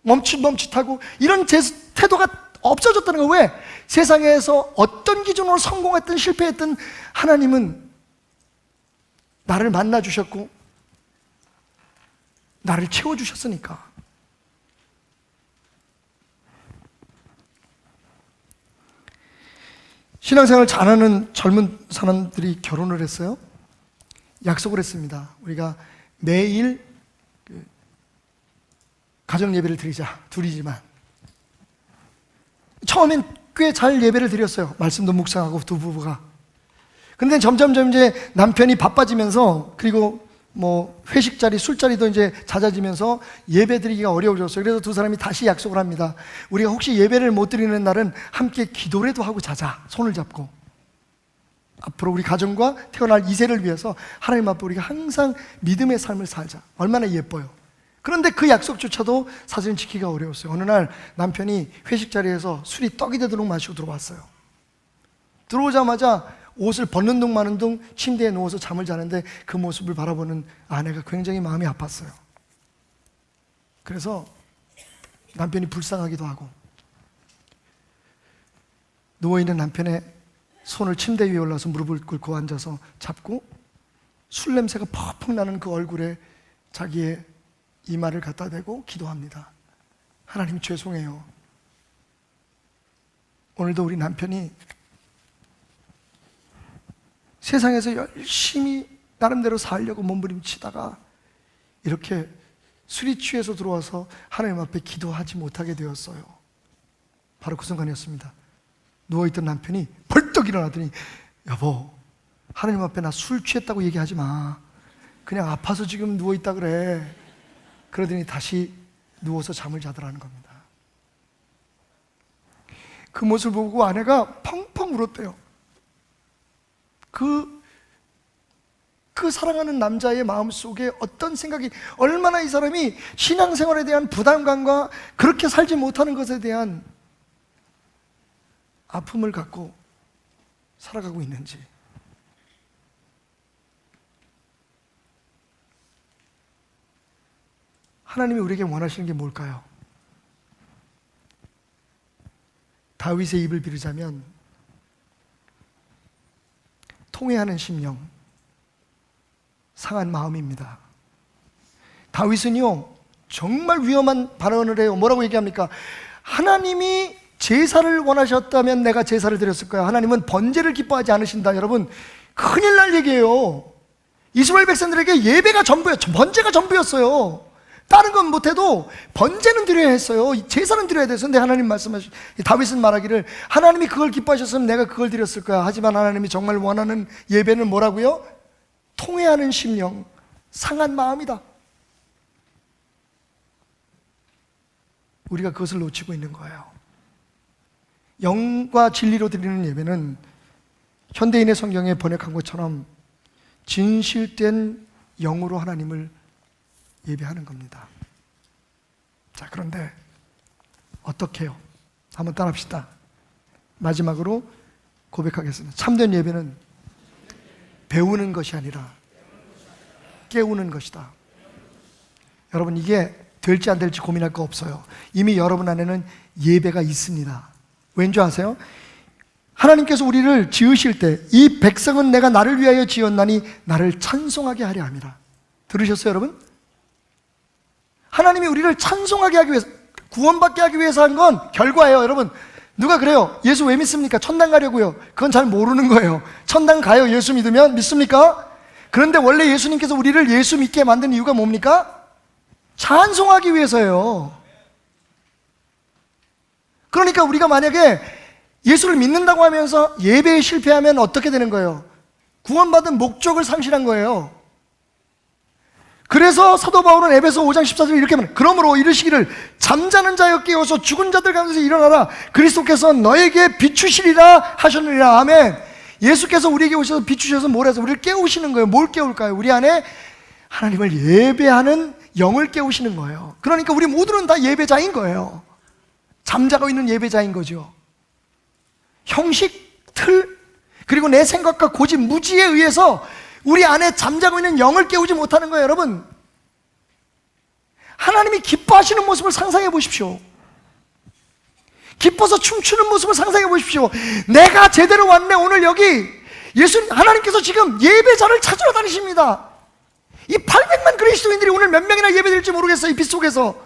멈칫멈칫하고 이런 태도가 없어졌다는 거예요. 왜? 세상에서 어떤 기준으로 성공했든 실패했든 하나님은 나를 만나주셨고 나를 채워주셨으니까. 신앙생활 잘하는 젊은 사람들이 결혼을 했어요. 약속을 했습니다. 우리가 매일 가정 예배를 드리자. 둘이지만 처음엔 꽤 잘 예배를 드렸어요. 말씀도 묵상하고 두 부부가. 근데 점점 이제 남편이 바빠지면서, 그리고 회식 자리, 술자리도 이제 잦아지면서 예배 드리기가 어려워졌어요. 그래서 두 사람이 다시 약속을 합니다. 우리가 혹시 예배를 못 드리는 날은 함께 기도라도 하고 자자. 손을 잡고. 앞으로 우리 가정과 태어날 2세를 위해서 하나님 앞에 우리가 항상 믿음의 삶을 살자. 얼마나 예뻐요. 그런데 그 약속조차도 사실은 지키기가 어려웠어요. 어느 날 남편이 회식 자리에서 술이 떡이 되도록 마시고 들어왔어요. 들어오자마자 옷을 벗는 둥 마는 둥 침대에 누워서 잠을 자는데, 그 모습을 바라보는 아내가 굉장히 마음이 아팠어요. 그래서 남편이 불쌍하기도 하고, 누워있는 남편의 손을 침대 위에 올라서 무릎을 꿇고 앉아서 잡고, 술 냄새가 퍽퍽 나는 그 얼굴에 자기의 이마를 갖다 대고 기도합니다. 하나님 죄송해요. 오늘도 우리 남편이 세상에서 열심히 나름대로 살려고 몸부림치다가 이렇게 술이 취해서 들어와서 하나님 앞에 기도하지 못하게 되었어요. 바로 그 순간이었습니다. 누워있던 남편이 벌떡 일어나더니, 여보, 하나님 앞에 나 술 취했다고 얘기하지 마. 그냥 아파서 지금 누워있다 그래. 그러더니 다시 누워서 잠을 자더라는 겁니다. 그 모습을 보고 아내가 펑펑 울었대요. 그 사랑하는 남자의 마음속에 어떤 생각이, 얼마나 이 사람이 신앙생활에 대한 부담감과 그렇게 살지 못하는 것에 대한 아픔을 갖고 살아가고 있는지. 하나님이 우리에게 원하시는 게 뭘까요? 다윗의 입을 빌자면 통회하는 심령, 상한 마음입니다. 다윗은요 정말 위험한 발언을 해요. 뭐라고 얘기합니까? 하나님이 제사를 원하셨다면 내가 제사를 드렸을 거야. 하나님은 번제를 기뻐하지 않으신다. 여러분, 큰일 날 얘기예요. 이스라엘 백성들에게 예배가 전부였죠. 번제가 전부였어요. 다른 건 못해도 번제는 드려야 했어요. 제사는 드려야 돼서. 근데 하나님 말씀하시, 다윗은 말하기를, 하나님이 그걸 기뻐하셨으면 내가 그걸 드렸을 거야. 하지만 하나님이 정말 원하는 예배는 뭐라고요? 통회하는 심령, 상한 마음이다. 우리가 그것을 놓치고 있는 거예요. 영과 진리로 드리는 예배는 현대인의 성경에 번역한 것처럼 진실된 영으로 하나님을 예배하는 겁니다. 자, 그런데 어떻게 해요? 한번 따라합시다. 마지막으로 고백하겠습니다. 참된 예배는 배우는 것이 아니라 깨우는 것이다. 여러분, 이게 될지 안 될지 고민할 거 없어요. 이미 여러분 안에는 예배가 있습니다. 왠지 아세요? 하나님께서 우리를 지으실 때 이 백성은 내가 나를 위하여 지었나니 나를 찬송하게 하려 함이라. 들으셨어요, 여러분? 하나님이 우리를 찬송하게 하기 위해서, 구원받게 하기 위해서 한 건 결과예요. 여러분, 누가 그래요? 예수 왜 믿습니까? 천당 가려고요. 그건 잘 모르는 거예요. 천당 가요. 예수 믿으면. 믿습니까? 그런데 원래 예수님께서 우리를 예수 믿게 만든 이유가 뭡니까? 찬송하기 위해서예요. 그러니까 우리가 만약에 예수를 믿는다고 하면서 예배에 실패하면 어떻게 되는 거예요? 구원받은 목적을 상실한 거예요. 그래서 사도 바울은 에베소 5장 14절에 이렇게 말해요. 그러므로 이르시기를 잠자는 자여 깨어서 죽은 자들 가운데서 일어나라. 그리스도께서 너에게 비추시리라 하셨느니라. 아멘. 예수께서 우리에게 오셔서 비추셔서 뭘 해서 우리를 깨우시는 거예요. 뭘 깨울까요? 우리 안에 하나님을 예배하는 영을 깨우시는 거예요. 그러니까 우리 모두는 다 예배자인 거예요. 잠자고 있는 예배자인 거죠. 형식, 틀, 그리고 내 생각과 고집, 무지에 의해서 우리 안에 잠자고 있는 영을 깨우지 못하는 거예요. 여러분, 하나님이 기뻐하시는 모습을 상상해 보십시오. 기뻐서 춤추는 모습을 상상해 보십시오. 내가 제대로 왔네. 오늘 여기 하나님께서 지금 예배자를 찾으러 다니십니다. 이 800만 그리스도인들이 오늘 몇 명이나 예배드릴지 모르겠어요. 이 빛 속에서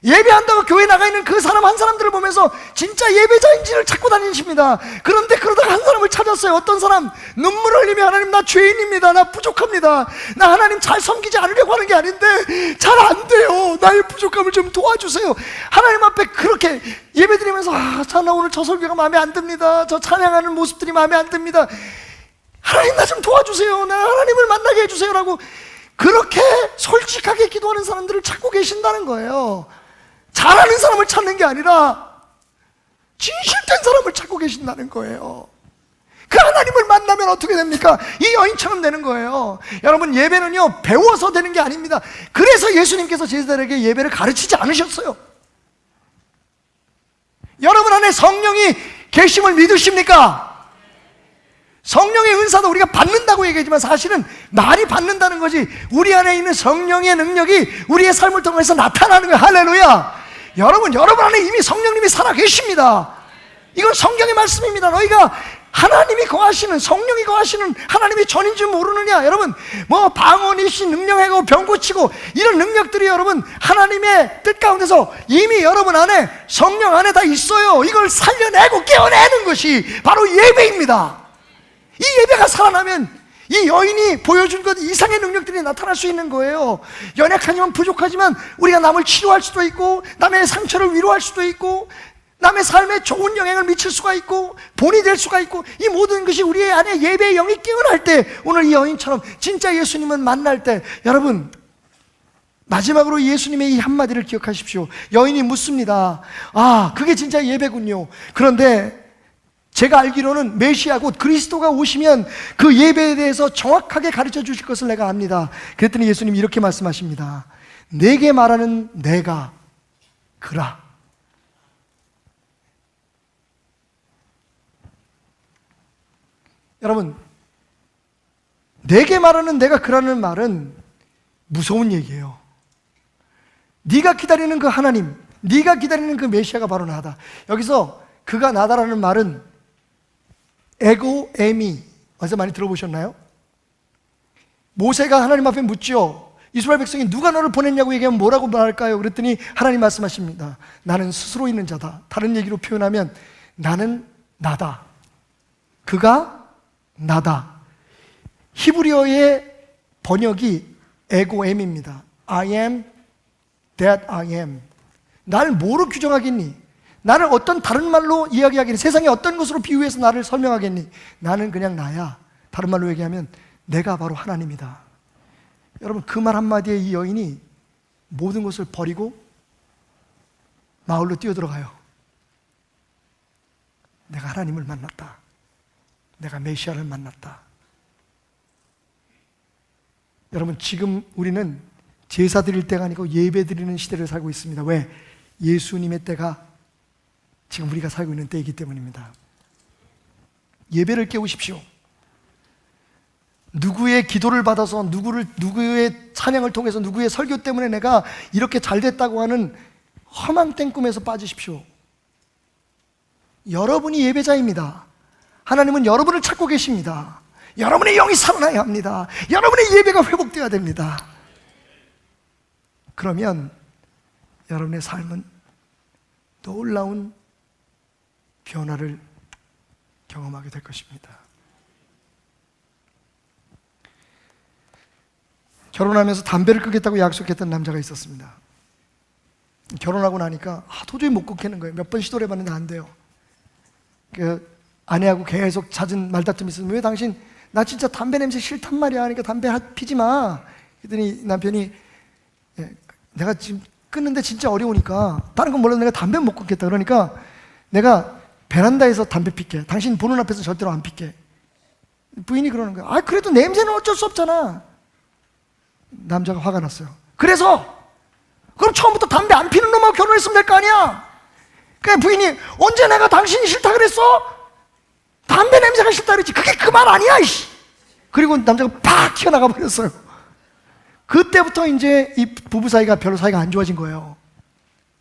예배한다고 교회 나가 있는 그 사람 한 사람들을 보면서 진짜 예배자인지를 찾고 다니십니다. 그런데 그러다가 한 사람을 찾았어요. 어떤 사람 눈물을 흘리며, 하나님 나 죄인입니다. 나 부족합니다. 나 하나님 잘 섬기지 않으려고 하는 게 아닌데 잘 안 돼요. 나의 부족함을 좀 도와주세요. 하나님 앞에 그렇게 예배드리면서 나 오늘 저 설교가 마음에 안 듭니다. 저 찬양하는 모습들이 마음에 안 듭니다. 하나님 나 좀 도와주세요. 나 하나님을 만나게 해주세요 라고 그렇게 솔직하게 기도하는 사람들을 찾고 계신다는 거예요. 잘하는 사람을 찾는 게 아니라 진실된 사람을 찾고 계신다는 거예요. 그 하나님을 만나면 어떻게 됩니까? 이 여인처럼 되는 거예요. 여러분, 예배는요 배워서 되는 게 아닙니다. 그래서 예수님께서 제자들에게 예배를 가르치지 않으셨어요. 여러분 안에 성령이 계심을 믿으십니까? 성령의 은사도 우리가 받는다고 얘기하지만 사실은 많이 받는다는 거지, 우리 안에 있는 성령의 능력이 우리의 삶을 통해서 나타나는 거예요. 할렐루야. 여러분 안에 이미 성령님이 살아계십니다. 이건 성경의 말씀입니다. 너희가 하나님이 거하시는, 성령이 거하시는 하나님이 전인 줄 모르느냐. 여러분, 뭐 방언이시, 능력하고 병 고치고 이런 능력들이 여러분 하나님의 뜻 가운데서 이미 여러분 안에, 성령 안에 다 있어요. 이걸 살려내고 깨어내는 것이 바로 예배입니다. 이 예배가 살아나면 이 여인이 보여준 것 이상의 능력들이 나타날 수 있는 거예요. 연약하지만 부족하지만 우리가 남을 치료할 수도 있고, 남의 상처를 위로할 수도 있고, 남의 삶에 좋은 영향을 미칠 수가 있고, 본이 될 수가 있고, 이 모든 것이 우리 안에 예배의 영이 깨어날 때, 오늘 이 여인처럼 진짜 예수님을 만날 때, 여러분 마지막으로 예수님의 이 한마디를 기억하십시오. 여인이 묻습니다. 아, 그게 진짜 예배군요. 그런데 제가 알기로는 메시아 곧 그리스도가 오시면 그 예배에 대해서 정확하게 가르쳐 주실 것을 내가 압니다. 그랬더니 예수님이 이렇게 말씀하십니다. 내게 말하는 내가 그라. 여러분, 내게 말하는 내가 그라는 말은 무서운 얘기예요. 네가 기다리는 그 하나님, 네가 기다리는 그 메시아가 바로 나다. 여기서 그가 나다라는 말은 에고 에미, 어디서 많이 들어보셨나요? 모세가 하나님 앞에 묻죠. 이스라엘 백성이 누가 너를 보냈냐고 얘기하면 뭐라고 말할까요? 그랬더니 하나님 말씀하십니다. 나는 스스로 있는 자다. 다른 얘기로 표현하면 나는 나다. 그가 나다. 히브리어의 번역이 에고엠입니다. I am that I am. 나를 뭐로 규정하겠니? 나를 어떤 다른 말로 이야기하겠니? 세상에 어떤 것으로 비유해서 나를 설명하겠니? 나는 그냥 나야. 다른 말로 얘기하면 내가 바로 하나님이다. 여러분, 그 말 한마디에 이 여인이 모든 것을 버리고 마을로 뛰어들어가요. 내가 하나님을 만났다. 내가 메시아를 만났다. 여러분, 지금 우리는 제사 드릴 때가 아니고 예배 드리는 시대를 살고 있습니다. 왜? 예수님의 때가 지금 우리가 살고 있는 때이기 때문입니다. 예배를 깨우십시오. 누구의 기도를 받아서 누구의 찬양을 통해서 누구의 설교 때문에 내가 이렇게 잘 됐다고 하는 허망된 꿈에서 빠지십시오. 여러분이 예배자입니다. 하나님은 여러분을 찾고 계십니다. 여러분의 영이 살아나야 합니다. 여러분의 예배가 회복되어야 됩니다. 그러면 여러분의 삶은 놀라운 변화를 경험하게 될 것입니다. 결혼하면서 담배를 끊겠다고 약속했던 남자가 있었습니다. 결혼하고 나니까 도저히 못 끊겠는 거예요. 몇 번 시도를 해봤는데 안 돼요. 그 아내하고 계속 잦은 말다툼이 있었는데, 왜 당신 나 진짜 담배 냄새 싫단 말이야. 그러니까 담배 피지 마. 그랬더니 남편이 내가 지금 끊는데 진짜 어려우니까 다른 건 몰라도 내가 담배 못 끊겠다. 그러니까 내가 베란다에서 담배 필게. 당신 보는 앞에서 절대로 안 필게. 부인이 그러는 거야. 아, 그래도 냄새는 어쩔 수 없잖아. 남자가 화가 났어요. 그래서 그럼 처음부터 담배 안 피는 놈하고 결혼했으면 될 거 아니야. 그러니까 부인이 언제 내가 당신이 싫다 그랬어? 담배 냄새가 싫다 그랬지. 그게 그 말 아니야 이씨. 그리고 남자가 팍 튀어나가 버렸어요. 그때부터 이제 이 부부 사이가 별로 사이가 안 좋아진 거예요.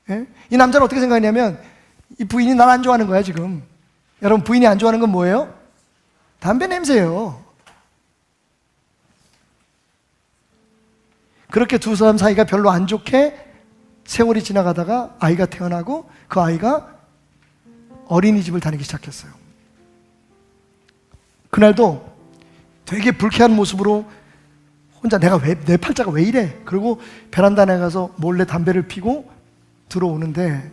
예? 이 남자는 어떻게 생각했냐면 이 부인이 날 안 좋아하는 거야 지금. 여러분, 부인이 안 좋아하는 건 뭐예요? 담배 냄새예요. 그렇게 두 사람 사이가 별로 안 좋게 세월이 지나가다가 아이가 태어나고 그 아이가 어린이집을 다니기 시작했어요. 그날도 되게 불쾌한 모습으로 혼자 내 팔자가 왜 이래? 그리고 베란다에 나가서 몰래 담배를 피고 들어오는데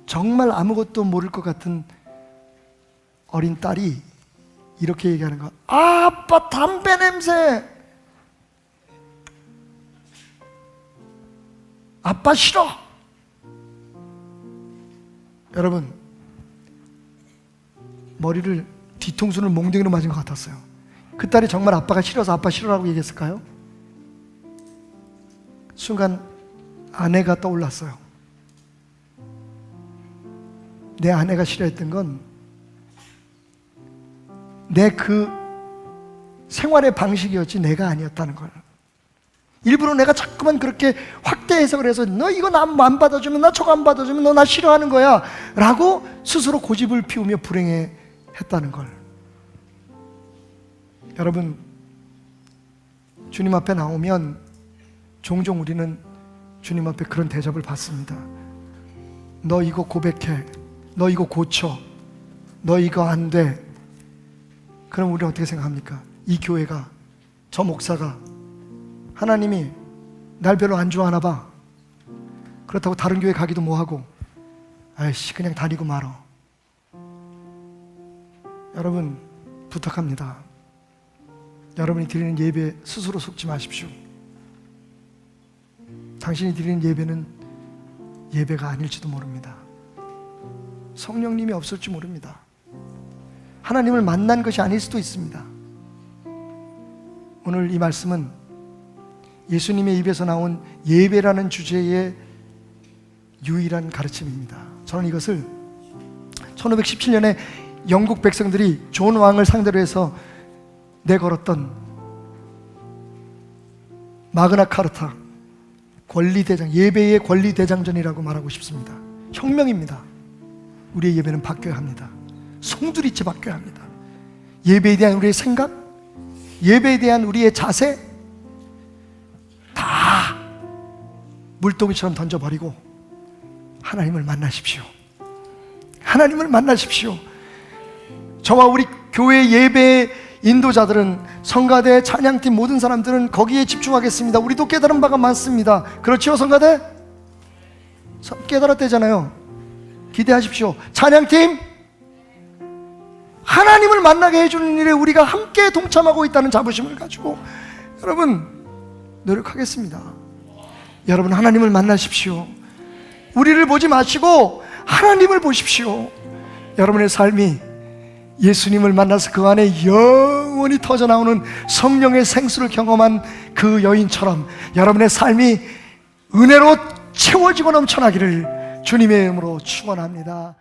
정말 아무것도 모를 것 같은 어린 딸이 이렇게 얘기하는 거야. 아빠 담배 냄새. 아빠 싫어. 여러분, 머리를 뒤통수를 몽둥이로 맞은 것 같았어요. 그 딸이 정말 아빠가 싫어서 아빠 싫어라고 얘기했을까요? 순간 아내가 떠올랐어요. 내 아내가 싫어했던 건 내 그 생활의 방식이었지 내가 아니었다는 걸. 일부러 내가 자꾸만 그렇게 확대 해석을 해서 너 이거 나 안 받아주면, 나 저거 안 받아주면 너 나 싫어하는 거야 라고 스스로 고집을 피우며 불행했다는 걸. 여러분, 주님 앞에 나오면 종종 우리는 주님 앞에 그런 대접을 받습니다. 너 이거 고백해. 너 이거 고쳐. 너 이거 안 돼. 그럼 우리는 어떻게 생각합니까? 이 교회가, 저 목사가 하나님이 날 별로 안 좋아하나 봐. 그렇다고 다른 교회 가기도 뭐하고, 아이씨 그냥 다니고 말어. 여러분 부탁합니다. 여러분이 드리는 예배 스스로 속지 마십시오. 당신이 드리는 예배는 예배가 아닐지도 모릅니다. 성령님이 없을지 모릅니다. 하나님을 만난 것이 아닐 수도 있습니다. 오늘 이 말씀은 예수님의 입에서 나온 예배라는 주제의 유일한 가르침입니다. 저는 이것을 1517년에 영국 백성들이 존 왕을 상대로 해서 내걸었던 마그나 카르타 권리대장, 예배의 권리대장전이라고 말하고 싶습니다. 혁명입니다. 우리의 예배는 바뀌어야 합니다. 송두리째 바뀌어야 합니다. 예배에 대한 우리의 생각, 예배에 대한 우리의 자세 다 물동이처럼 던져버리고 하나님을 만나십시오. 하나님을 만나십시오. 저와 우리 교회 예배 인도자들은, 성가대, 찬양팀 모든 사람들은 거기에 집중하겠습니다. 우리도 깨달은 바가 많습니다. 그렇지요 성가대? 깨달았대잖아요. 기대하십시오. 찬양팀, 하나님을 만나게 해주는 일에 우리가 함께 동참하고 있다는 자부심을 가지고 여러분 노력하겠습니다. 여러분 하나님을 만나십시오. 우리를 보지 마시고 하나님을 보십시오. 여러분의 삶이 예수님을 만나서 그 안에 영원히 터져나오는 성령의 생수를 경험한 그 여인처럼 여러분의 삶이 은혜로 채워지고 넘쳐나기를 주님의 이름으로 축원합니다.